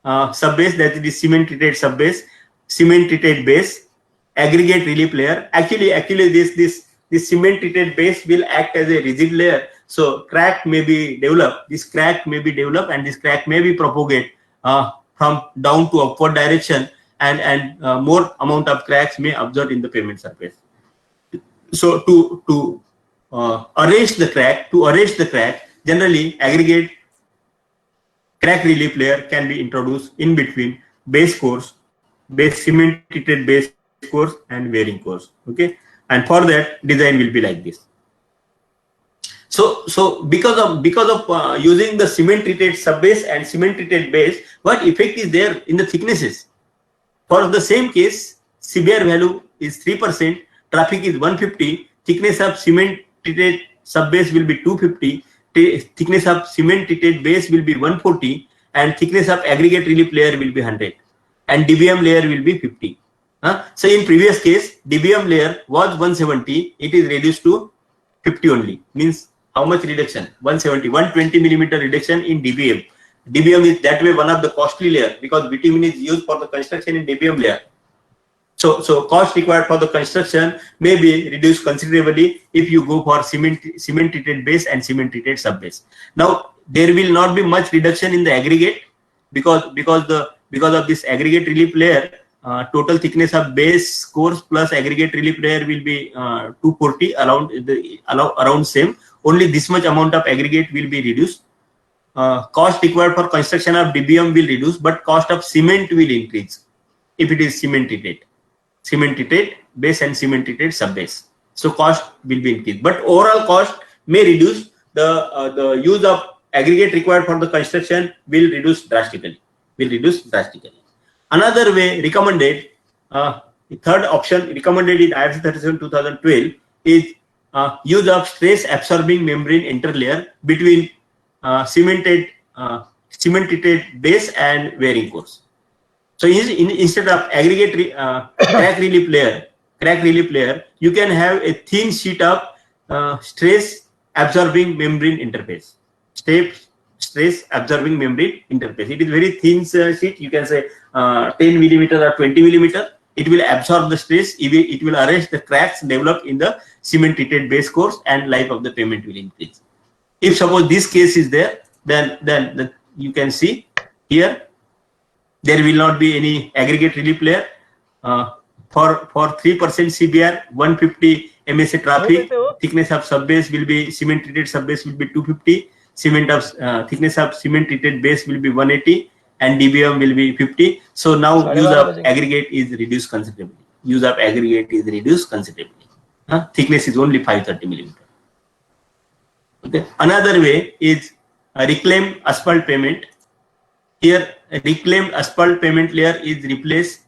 subbase, that is cement-treated subbase, cement-treated base, aggregate relief layer. Actually, this cement-treated base will act as a rigid layer. So crack may be developed. This crack may be developed, and this crack may be propagate from down to upward direction, and more amount of cracks may observe in the pavement surface. So to arrange the crack, generally aggregate crack relief layer can be introduced in between base course, cement treated base course and wearing course. Okay, and for that design will be like this. So because of using the cement treated subbase and cement treated base, what effect is there in the thicknesses? For the same case, CBR value is 3%, traffic is 150, thickness of cement treated subbase will be 250, thickness of cement treated base will be 140, and thickness of aggregate relief layer will be 100, and DBM layer will be 50. So in previous case, DBM layer was 170, it is reduced to 50 only. Means how much reduction? 170, 120 millimeter reduction in DBM. DBM is that way one of the costly layer because bitumen is used for the construction in DBM layer. So cost required for the construction may be reduced considerably if you go for cement treated base and cement treated subbase. Now there will not be much reduction in the aggregate because of this aggregate relief layer. Total thickness of base course plus aggregate relief layer will be 240, around same. Only this much amount of aggregate will be reduced. Cost required for construction of DBM will reduce, but cost of cement will increase if it is cement treated base and cement treated subbase. So cost will be increased, but overall cost may reduce. The use of aggregate required for the construction will reduce drastically. Another way recommended, third option recommended in IFC 37/2012 is use of stress absorbing membrane interlayer between cement treated base and wearing course. So instead of aggregate crack relief layer, you can have a thin sheet of stress absorbing membrane interface. Stress absorbing membrane interface. It is very thin sheet. You can say 10 millimeter or 20 millimeter. It will absorb the stress. It will arrest the cracks developed in the cement treated base course, and life of the pavement will increase. If suppose this case is there, then you can see here there will not be any aggregate relief layer. For 3% CBR, 150 MSA traffic, thickness of subbase will be cement treated subbase will be 250, thickness of cement treated base will be 180, and DBM will be 50. So now use of aggregate is reduced considerably. Thickness is only 530 millimeter. Okay. Another way is a reclaimed asphalt payment. Here, a reclaimed asphalt payment layer is replaced.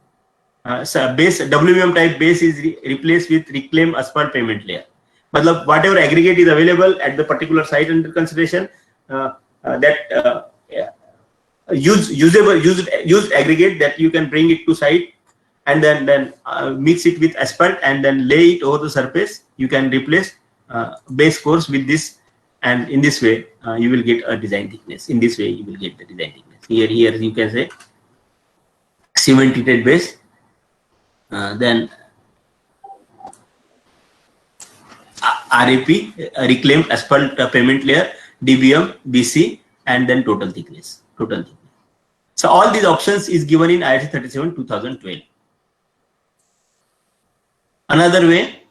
Base WM type base is replaced with reclaimed asphalt payment layer. Matlab whatever aggregate is available at the particular site under consideration, used aggregate that you can bring it to site and then mix it with asphalt and then lay it over the surface. You can replace base course with this, and in this way you will get a design thickness. In this way you will get the design thickness. Here you can say cement treated base, then RAP, reclaimed asphalt payment layer, DBM, BC, and then total thickness. So all these options is given in IRC 37/2012. Another way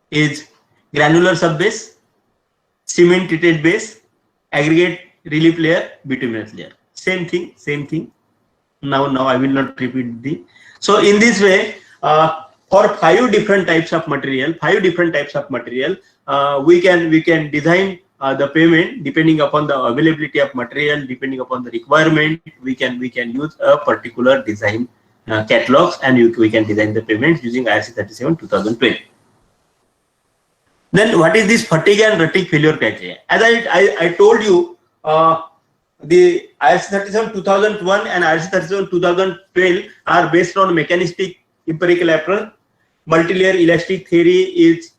is granular subbase, cement treated base, aggregate relief layer, bituminous layer. Same thing. Now I will not repeat the. So in this way, for 5 different types of material, we can design the payment depending upon the availability of material, depending upon the requirement. We can use a particular design catalogs, and we can design the payments using IRC 37/2012. Then what is this fatigue and rutting failure criteria? As I told you, the IRC 37/2001 and IRC 37/2012 are based on mechanistic empirical approach. Multi-layer elastic theory is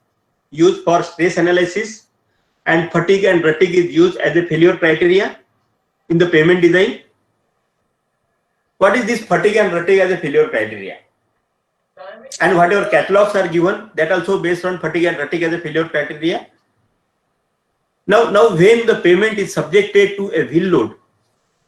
used for stress analysis, and fatigue and rutting is used as a failure criteria in the payment design. What is this fatigue and rutting as a failure criteria? And whatever catalogs are given, that also based on fatigue and rutting as a failure criteria. Now when the payment is subjected to a wheel load,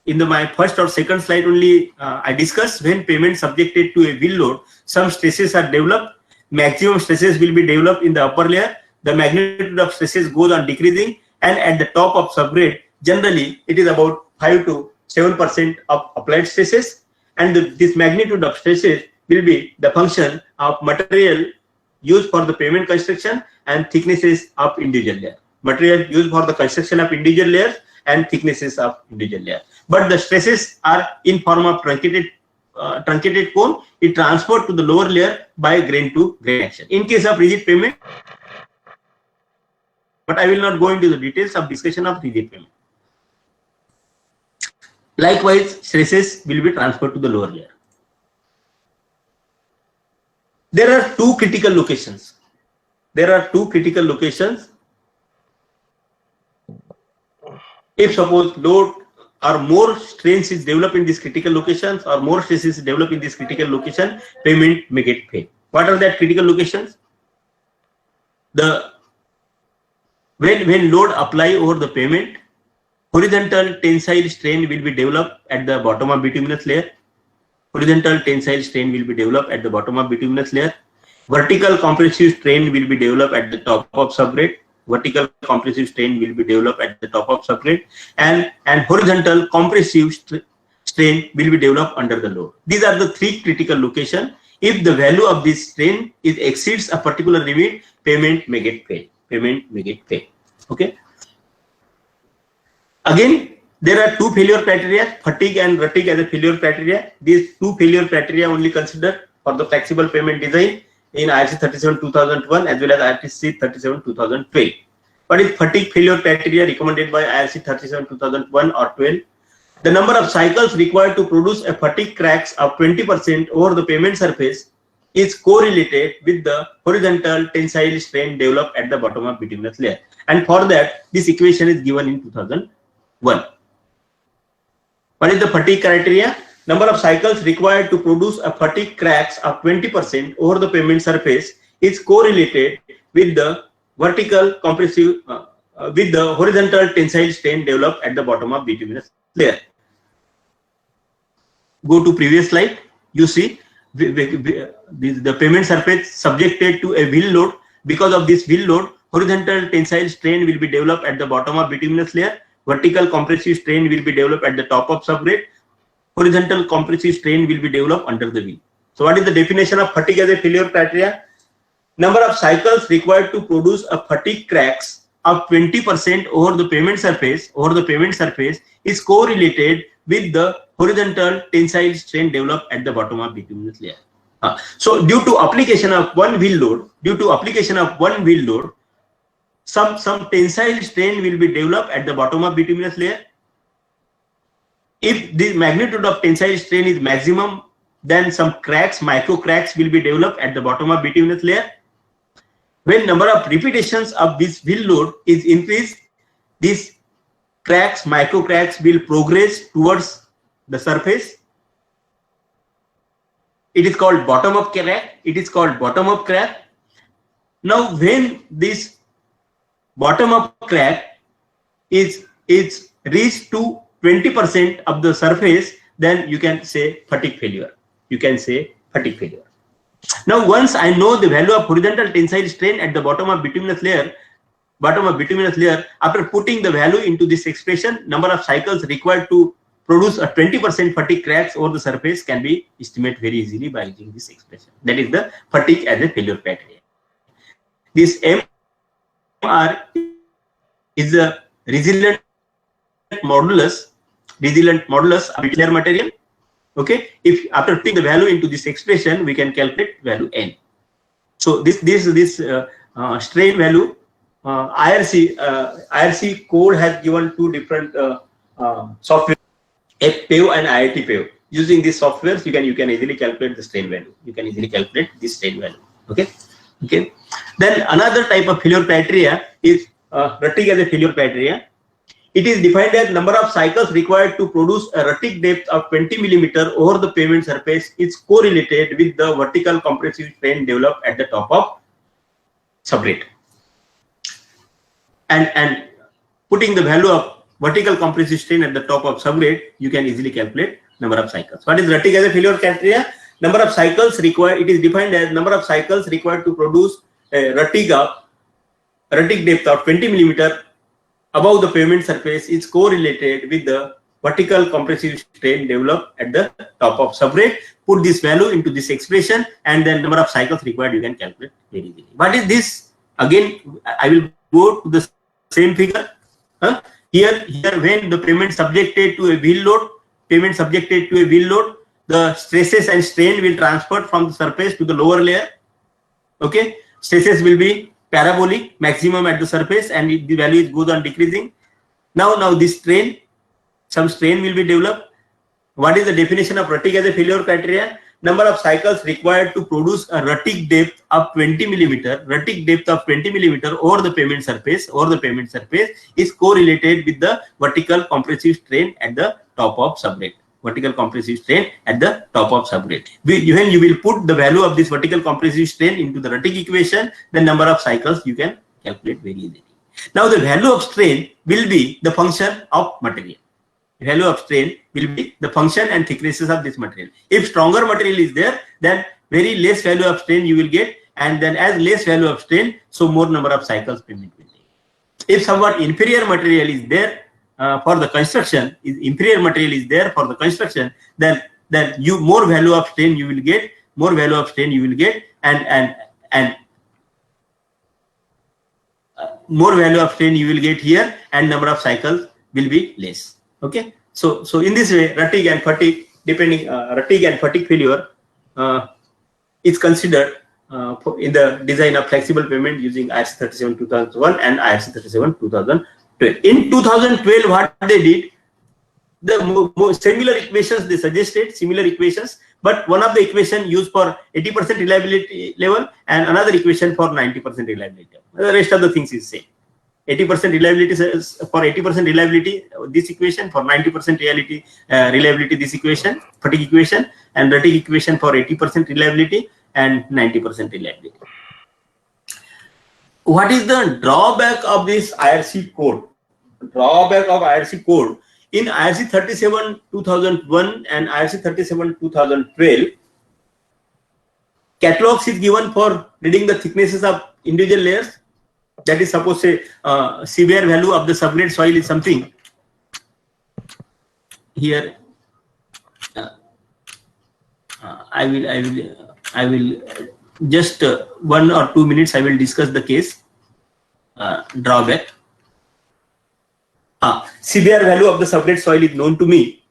in my first or second slide only I discussed, when payment subjected to a wheel load, some stresses are developed. Maximum stresses will be developed in the upper layer. The magnitude of stresses goes on decreasing, and at the top of subgrade, generally it is about 5 to 7% of applied stresses, and this magnitude of stresses will be the function of material used for the pavement construction and thicknesses of individual layer. Material used for the construction of individual layers and thicknesses of individual layer. But the stresses are in form of truncated cone. It transferred to the lower layer by grain to grain action. In case of rigid pavement, but I will not go into the details of discussion of rigid pavement. Likewise, stresses will be transferred to the lower layer. There are two critical locations. If suppose load or more strains is developed in these critical locations, or more stresses is developed in this critical location, payment may get failed. What are that critical locations? When load apply over the pavement, horizontal tensile strain will be developed at the bottom of bituminous layer. Vertical compressive strain will be developed at the top of subgrade. And horizontal compressive strain will be developed under the load. These are the three critical locations. If the value of this strain exceeds a particular limit, payment may get failed. Okay. Again, there are two failure criteria, fatigue and rutting as a failure criteria. These two failure criteria only considered for the flexible payment design in IRC 37/2001 as well as IRC 37/2012. What is fatigue failure criteria recommended by IRC 37/2001 or 12? The number of cycles required to produce a fatigue cracks of 20% over the pavement surface is correlated with the horizontal tensile strain developed at the bottom of bituminous layer. And for that, this equation is given in 2001. What is the fatigue criteria? Number of cycles required to produce a fatigue cracks of 20% over the pavement surface is correlated with the vertical compressive with the horizontal tensile strain developed at the bottom of bituminous layer. Go to previous slide. You see the pavement surface subjected to a wheel load. Because of this wheel load, horizontal tensile strain will be developed at the bottom of bituminous layer. Vertical compressive strain will be developed at the top of subgrade. Horizontal compressive strain will be developed under the wheel. So what is the definition of fatigue as a failure criteria? Number of cycles required to produce a fatigue cracks of 20% over the pavement surface is correlated with the horizontal tensile strain developed at the bottom of bituminous layer. So due to application of one wheel load, some tensile strain will be developed at the bottom of bituminous layer. If the magnitude of tensile strain is maximum, then some cracks, micro cracks will be developed at the bottom of bituminous layer. When number of repetitions of this wheel load is increased, these cracks, micro cracks will progress towards the surface. It is called bottom up crack. Now when this bottom up crack is reached to 20% of the surface, then you can say fatigue failure. Now once I know the value of horizontal tensile strain at the bottom of bituminous layer, after putting the value into this expression, number of cycles required to produce a 20% fatigue cracks over the surface can be estimated very easily by using this expression. That is the fatigue as a failure criteria. This MR is a resilient modulus of layer material. Okay, if after putting the value into this expression, we can calculate value n. So this strain value, IRC code has given two different software, FPAO and IIT PAO. Using these softwares, you can easily calculate the strain value. Okay. Then another type of failure criteria is Ruttig as a failure criteria. It is defined as number of cycles required to produce a Ruttig depth of 20 mm over the pavement surface is correlated with the vertical compressive strain developed at the top of subgrade. And putting the value of vertical compressive strain at the top of subgrade, you can easily calculate number of cycles. What is Ruttig as a failure criteria? Number of cycles required. It is defined as number of cycles required to produce a Ruttig depth of 20 mm above the pavement surface is correlated with the vertical compressive strain developed at the top of subgrade. Put this value into this expression, and then number of cycles required you can calculate very easily. What is this? Again, I will go to the same figure. Here when the pavement subjected to a wheel load, the stresses and strain will transfer from the surface to the lower layer. Okay, stresses will be parabolic, maximum at the surface, and the value goes on decreasing. Now this strain, some strain will be developed. What is the definition of Ruttig as a failure criteria? Number of cycles required to produce a Ruttig depth of 20 mm over the pavement surface is correlated with the vertical compressive strain at the top of subgrade. When you will put the value of this vertical compressive strain into the Ruttig equation, the number of cycles you can calculate very easily. Now the value of strain will be the function of material. Value of strain will be the function and thicknesses of this material. If stronger material is there, then very less value of strain you will get, and then as less value of strain, so more number of cycles pavement will take. If somewhat inferior material is there for the construction, then you more value of strain you will get, and more value of strain you will get here, and number of cycles will be less. Okay, so in this way, Ruttig and fatigue failure is considered in the design of flexible pavement using IRC 37/2001 and IRC 37/2012. In 2012, what they did, the similar equations they suggested, but one of the equation used for 80% reliability level and another equation for 90% reliability level. The rest of the things is same. 80% reliability for 80% reliability this equation, for 90% reliability this equation, fatigue equation, and Ruttig equation for 80% reliability and 90% reliability. what is the drawback of this IRC code? Drawback of IRC code in IRC 37 2001 and IRC 37 2012, catalogs is given for reading the thicknesses of individual layers. That is, suppose say CBR value of the subgrade soil is something here. I will just 1 or 2 minutes I will discuss the case drawback. CBR value of the subgrade soil is known to me,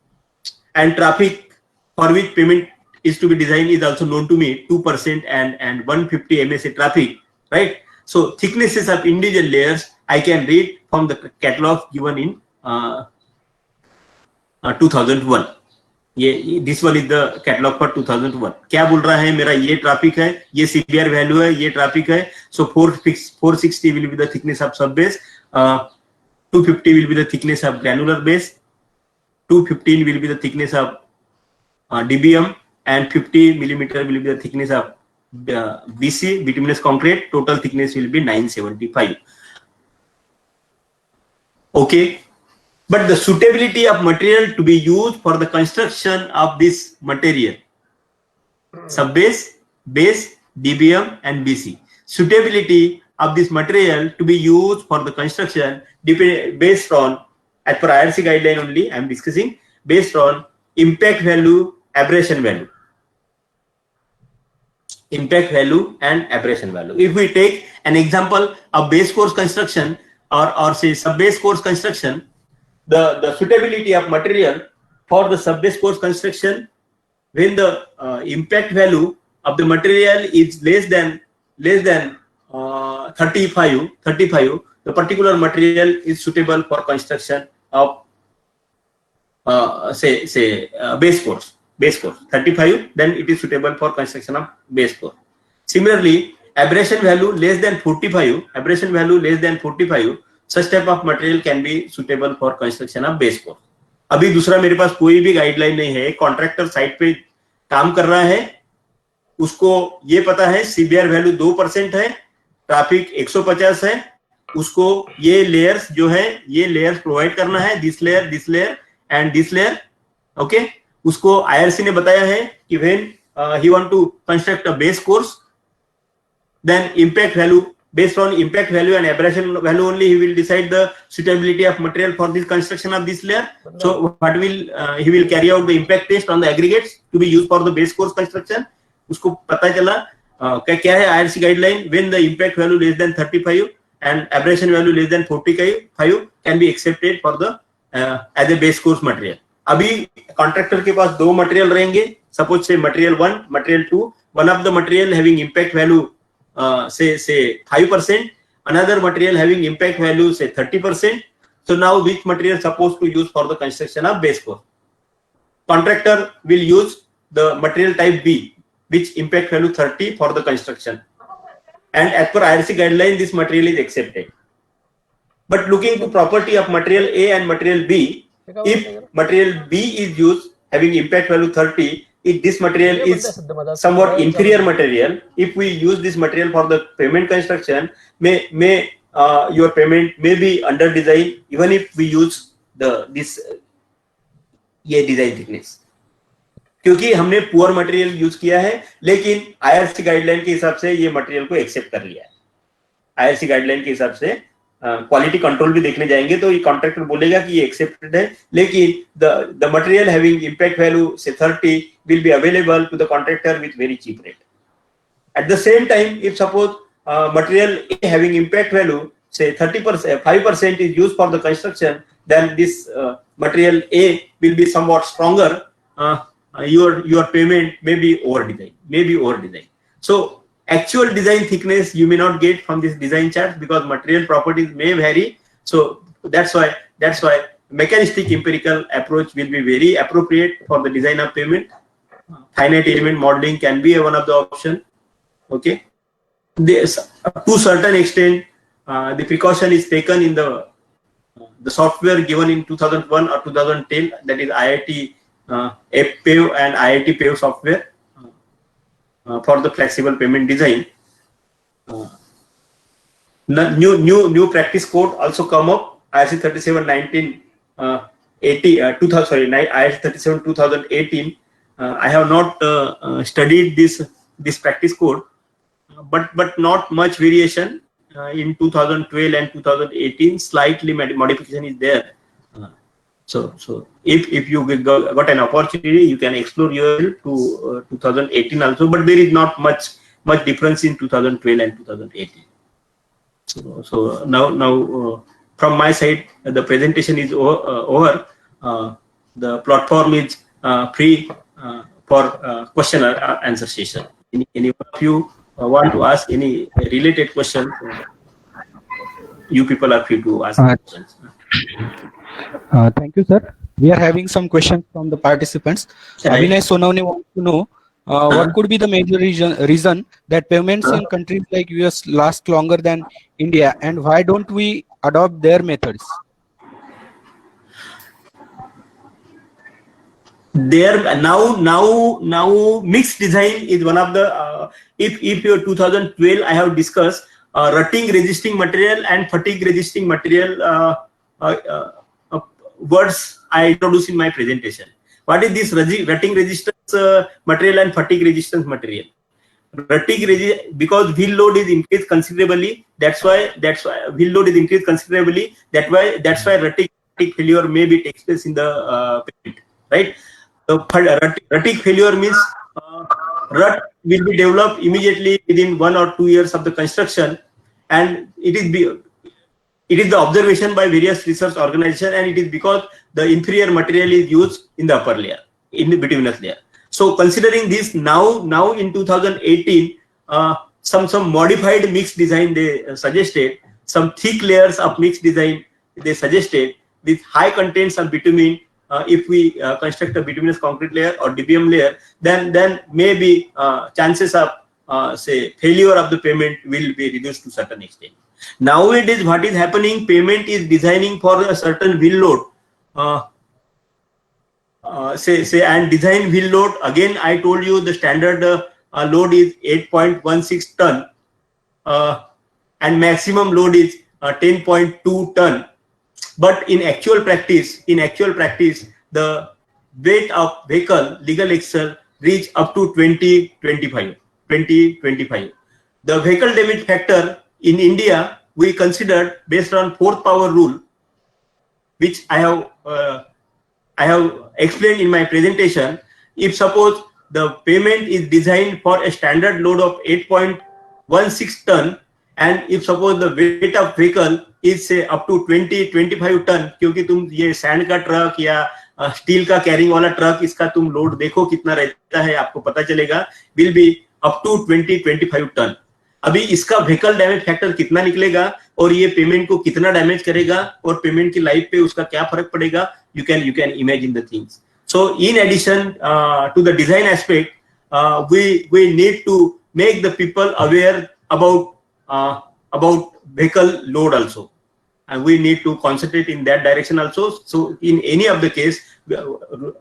and traffic for which payment is to be designed is also known to me, 2% and 150 MSA traffic, right? So thicknesses of individual layers I can read from the catalog given in 2001. ये this one is the catalog for 2001. क्या बोल रहा है, मेरा ये traffic है, ये CBR value है, ये ट्रैफिक है. So 460 will be the thickness of sub base, 250 will be the thickness of granular base, 215 will be the thickness of DBM, and 50 millimeter will be the thickness of BC, bituminous concrete. Total thickness will be 975. Okay. But the suitability of material to be used for the construction of this material, sub-base, base, DBM and BC. Suitability of this material to be used for the construction based on, as per IRC guideline only I am discussing, based on impact value, abrasion value. Impact value and abrasion value. If we take an example of base course construction or say sub-base course construction, the suitability of material for the sub-base course construction, when the impact value of the material is less than 35, the particular material is suitable for construction of base course. 35, then it is suitable for construction of base course. Similarly, abrasion value less than 45, such type of material can be suitable for construction of base course. अभी दूसरा मेरे पास कोई भी guideline नहीं है, contractor site पे काम कर रहा है, उसको ये पता है सीबीआर वैल्यू 2% है, ट्रैफिक 150 है, उसको ये लेयर्स जो है ये लेयर्स प्रोवाइड करना है, this layer and this layer. Okay, उसको आईआरसी ने बताया है कि when he want to construct a base course, then impact value, based on impact value and abrasion value only he will decide the suitability of material for this construction of this layer. So what will he will carry out the impact test on the aggregates to be used for the base course construction. उसको पता चला क्या है IRC guideline, when the impact value less than 35 and abrasion value less than 45 can be accepted for the as a base course material. अभी contractor के पास दो material रहेंगे, suppose से material 1, material 2, one of the material having impact value say 5%, another material having impact value say 30%. So now which material supposed to use for the construction of base course? Contractor will use the material type B, which impact value 30 for the construction, and as per IRC guideline this material is accepted. But looking to property of material A and material B, if material B is used having impact value 30, if this material is somewhat inferior material, if we use this material for the pavement construction, may your pavement may be under design even if we use this ये design thickness, क्योंकि हमने poor material use किया है, लेकिन IRC guideline के हिसाब से ये मटेरियल को एक्सेप्ट कर लिया है. आईआरसी गाइडलाइन के हिसाब से क्वालिटी कंट्रोल भी देखने जाएंगे तो ये कॉन्ट्रैक्टर बोलेगा कि ये एक्सेप्टेड है, लेकिन the material having impact value से 30 will be available to the contractor with very cheap rate. At the same time if suppose material a having impact value say 30%, 5% is used for the construction, then this material A will be somewhat stronger. Your payment may be over designed. So actual design thickness you may not get from this design chart because material properties may vary. So that's why mechanistic empirical approach will be very appropriate for the design of pavement. Finite element modeling can be one of the option. Okay, to certain extent the precaution is taken in the software given in 2001 or 2010, that is IIT PAVE and IIT PAVE software for the flexible pavement design. New practice code also come up. ISC 37 2000, sorry, ISC 37 2018. I have not studied this practice code, but not much variation in 2012 and 2018. Slightly modification is there. So if you got an opportunity, you can explore yourself to 2018 also. But there is not much difference in 2012 and 2018. So now from my side, the presentation is over. The platform is free for question or answer session. Any of you want to ask any related questions? You people are free to ask questions. Thank you, sir. We are having some questions from the participants. Abhinay Sonawne wants to know what could be the major reason that payments in countries like US last longer than India, and why don't we adopt their methods? There now mixed design is one of the if your 2012 I have discussed rutting resisting material and fatigue resisting material words I introduced in my presentation. What is this rutting resistance material and fatigue resistance material? Because wheel load is increased considerably. That's why wheel load is increased considerably. That's why rutting failure may be takes place in the pavement, right? So rutting failure means rut will be developed immediately within 1 or 2 years of the construction, and it is the observation by various research organizations, and it is because the inferior material is used in the upper layer, in the bituminous layer. So considering this, now in 2018, some modified mixed design they suggested, some thick layers of mixed design they suggested with high contents of bitumen. If we construct a bituminous concrete layer or DBM layer, then maybe chances of say failure of the pavement will be reduced to certain extent. Nowadays, what is happening? Pavement is designing for a certain wheel load. And design wheel load. Again, I told you the standard load is 8.16 ton, and maximum load is 10.2 ton. But in actual practice, the weight of vehicle legal axle reach up to 20-25. The vehicle damage factor in India we considered based on fourth power rule, which I have explained in my presentation. If suppose the pavement is designed for a standard load of 8.16 ton, and if suppose the weight of vehicle is say up to 20-25 ton, क्योंकि तुम ये sand का truck या steel का carrying वाला truck, इसका तुम load देखो कितना रहता है, आपको पता चलेगा, will be up to 20-25 ton. अभी इसका व्हीकल डैमेज फैक्टर कितना निकलेगा और ये पेमेंट को कितना डैमेज करेगा और पेमेंट की लाइफ पे उसका क्या फर्क पड़ेगा, you can imagine the things. So in addition to the design aspect, we need to make the people aware about vehicle load also, and we need to concentrate in that direction also. So in any of the case,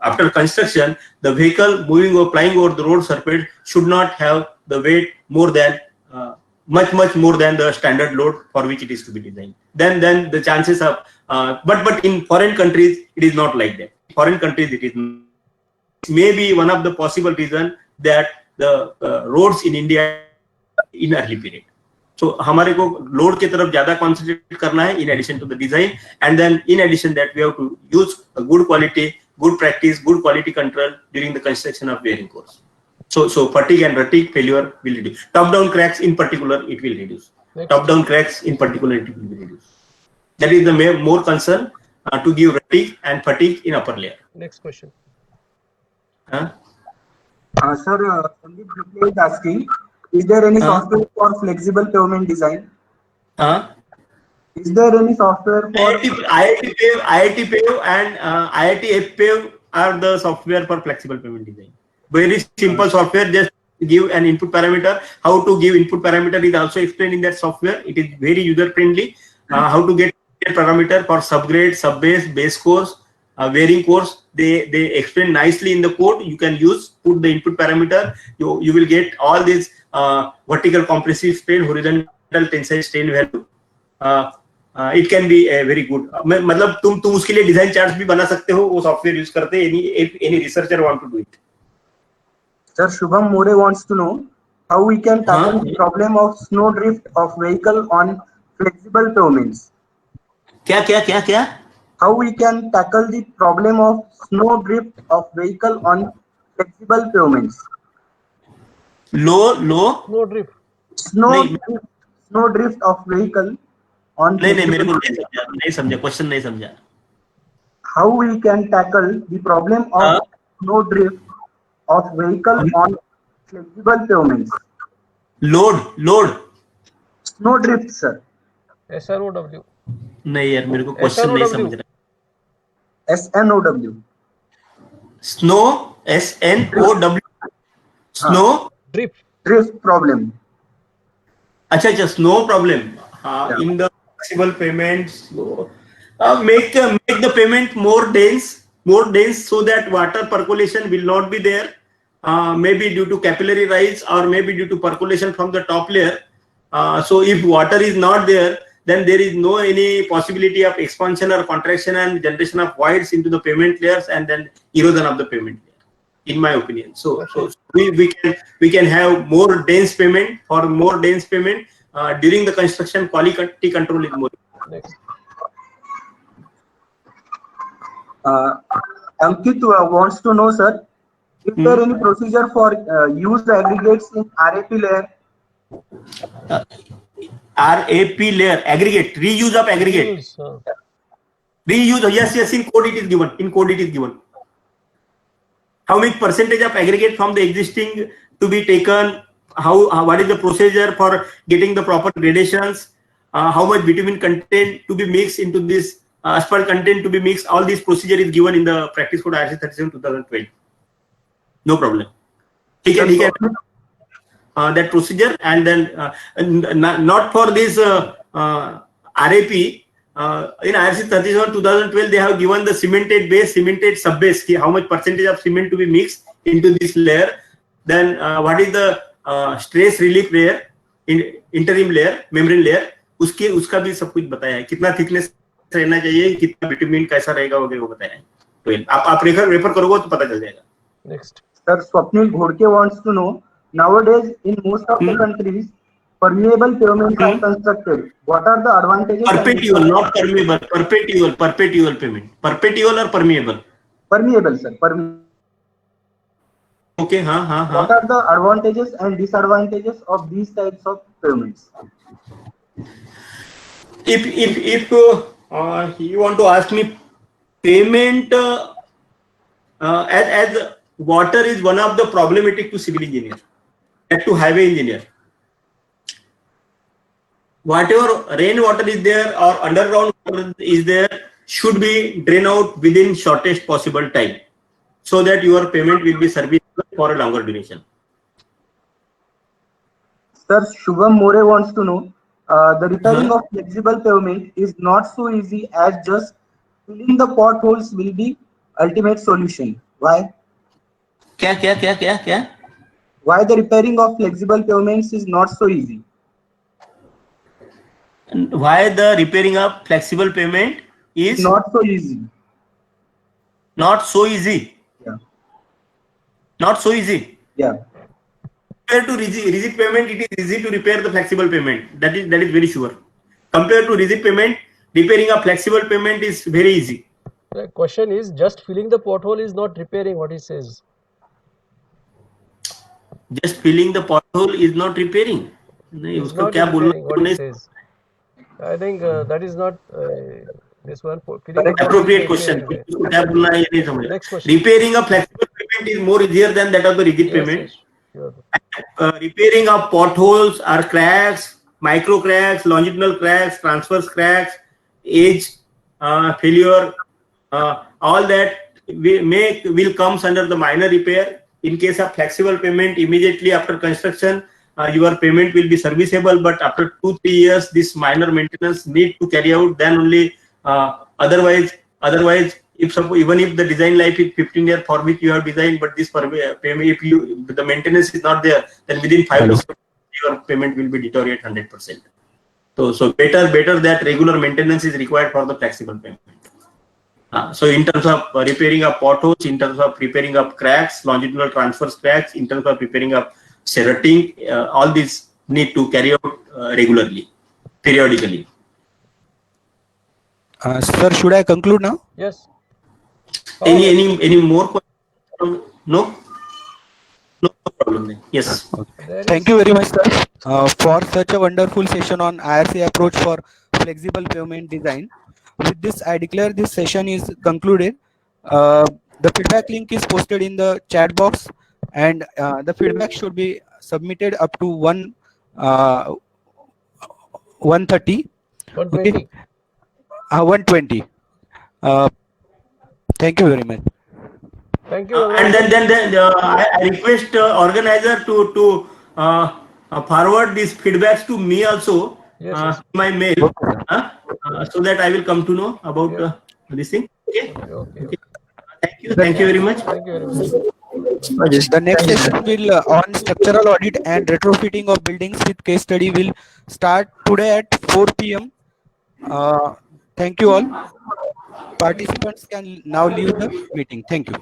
after construction, the vehicle moving or flying over the road surface should not have the weight more than much more than the standard load for which it is to be designed. Then the chances of but in foreign countries it is not like that. Foreign countries it is maybe one of the possible reason that the roads in India in early period. So हमारे को load के तरफ ज्यादा concentrate करना है in addition to the design, and then in addition that we have to use a good quality, good practice, good quality control during the construction of bearing course. So fatigue and rutting failure will reduce. Top down cracks in particular it will reduce. Top down cracks in particular it will be reduced. That is the more concern to give rutting and fatigue in upper layer. Next question. Sir, Sandeep Gupta is asking, is there any software for flexible pavement design? Is there any software for IIT Pave and IIT FPave are the software for flexible pavement design. Very simple software, just give an input parameter. How to give input parameter is also explained in that software. It is very user friendly. How to get parameter for subgrade, subbase, base course, varying course, they explain nicely in the code. You can put the input parameter. You will get all these vertical compressive strain, horizontal tensile strain value. it can be a very good. मतलब तुम उसके लिए design charts भी बना सकते हो, वो software use करते हैं. Any researcher want to do it. Sir, Shubham More wants to know how we can tackle the problem of snow drift of vehicle on flexible pavements. क्या? How we can tackle the problem of snow drift of vehicle on flexible pavements. Low. No drift. Snow drift of vehicle on नहीं मेरे को flexible नहीं समझा question नहीं समझा. How we can tackle the problem of snow drift of vehicle on flexible pavements. Load. Snow drift, sir. SNOW. नहीं यार मेरे को क्वेश्चन नहीं समझ रहा. SNOW. Snow, SNOW. Snow. Drift problem. अच्छा snow problem. Yeah. In the flexible payments, make the payment more dense so that water percolation will not be there. Maybe due to capillary rise or maybe due to percolation from the top layer. So if water is not there, then there is no any possibility of expansion or contraction and generation of voids into the pavement layers and then erosion of the pavement layer, in my opinion. So we can have more dense pavement. For more dense pavement during the construction, quality control is more. next. Ankit wants to know, sir, is there any procedure for used aggregates in RAP layer? RAP layer, aggregate, reuse of aggregate. Reuse, yes, in code it is given. How much percentage of aggregate from the existing to be taken? What is the procedure for getting the proper gradations? How much bitumen content to be mixed into this? Asphalt content to be mixed. All these procedure is given in the practice code IRC 37/2012. No problem. He can that procedure, and then not for this RAP. In IRC 37/2012, they have given the cemented base, cemented sub base. How much percentage of cement to be mixed into this layer? Then what is the stress relief layer, interim layer, membrane layer? उसका भी सब कुछ बताया है. कितना thickness रहना चाहिए, कितना बिटुमिन कैसा रहेगा वगैरह वो बताया है. तो आप रेफर करोगे तो पता चल जाएगा. Next. Sir, Swapnil Ghodke wants to know, nowadays in most of the countries, permeable pavements are constructed. What are the advantages? Perpetual, not permeable. Perpetual pavement. Perpetual or permeable? Permeable, sir. Okay, What are the advantages and disadvantages of these types of pavements? If you want to ask me, payment as water is one of the problematic to civil engineer and to highway engineer. Whatever rainwater is there or underground water is there should be drained out within shortest possible time, so that your payment will be serviceable for a longer duration. Sir, Shubham More wants to know, the repairing of flexible pavement is not so easy as just filling the potholes will be ultimate solution. Why? क्या? Why the repairing of flexible pavements is not so easy? Why the repairing of flexible pavement is Not so easy. not so easy? Yeah. Not so easy. Yeah. Compared to rigid pavement, it is easy to repair the flexible pavement. That is very sure. Compared to rigid pavement, repairing a flexible pavement is very easy. The question is, just filling the pothole is not repairing, what he says. Just filling the pothole is not repairing. नहीं, It's उसको not क्या बोलना repairing, what he says. I think that is not this one. Filling the pothole appropriate is question. repairing. उसको क्या बोलना है ये नहीं समझ. Next question. Repairing a flexible pavement is more easier than that of the rigid pavement. Yes, sure. Repairing of potholes or cracks, micro cracks, longitudinal cracks, transverse cracks, age failure, all that will comes under the minor repair. In case of flexible pavement, immediately after construction, your payment will be serviceable, but after 2-3 years, this minor maintenance need to carry out. Then only otherwise, even if the design life is 15 years for which you have designed, but this payment, if the maintenance is not there, then within 5 to 7 years, your payment will be deteriorate 100%. So better that regular maintenance is required for the flexible pavement. So in terms of repairing of potholes, in terms of repairing of cracks, longitudinal transverse cracks, in terms of repairing of serrating, all these need to carry out regularly, periodically. Sir, should I conclude now? Yes. Any more questions? No? No problem then. Yes. There Thank is- you very much, sir, for such a wonderful session on IRC approach for flexible pavement design. With this, I declare this session is concluded. The feedback link is posted in the chat box, and the feedback should be submitted up to 1:30. 120. 1:20. Thank you very much. Thank you. And then I request organizer to forward these feedbacks to me also, Yes. my mail, so that I will come to know about Yeah. this thing. Okay. Okay. Thank you very much. Thank you very much. The next session will on structural audit and retrofitting of buildings with case study will start today at 4 p.m. Thank you all. Participants can now leave the meeting. Thank you.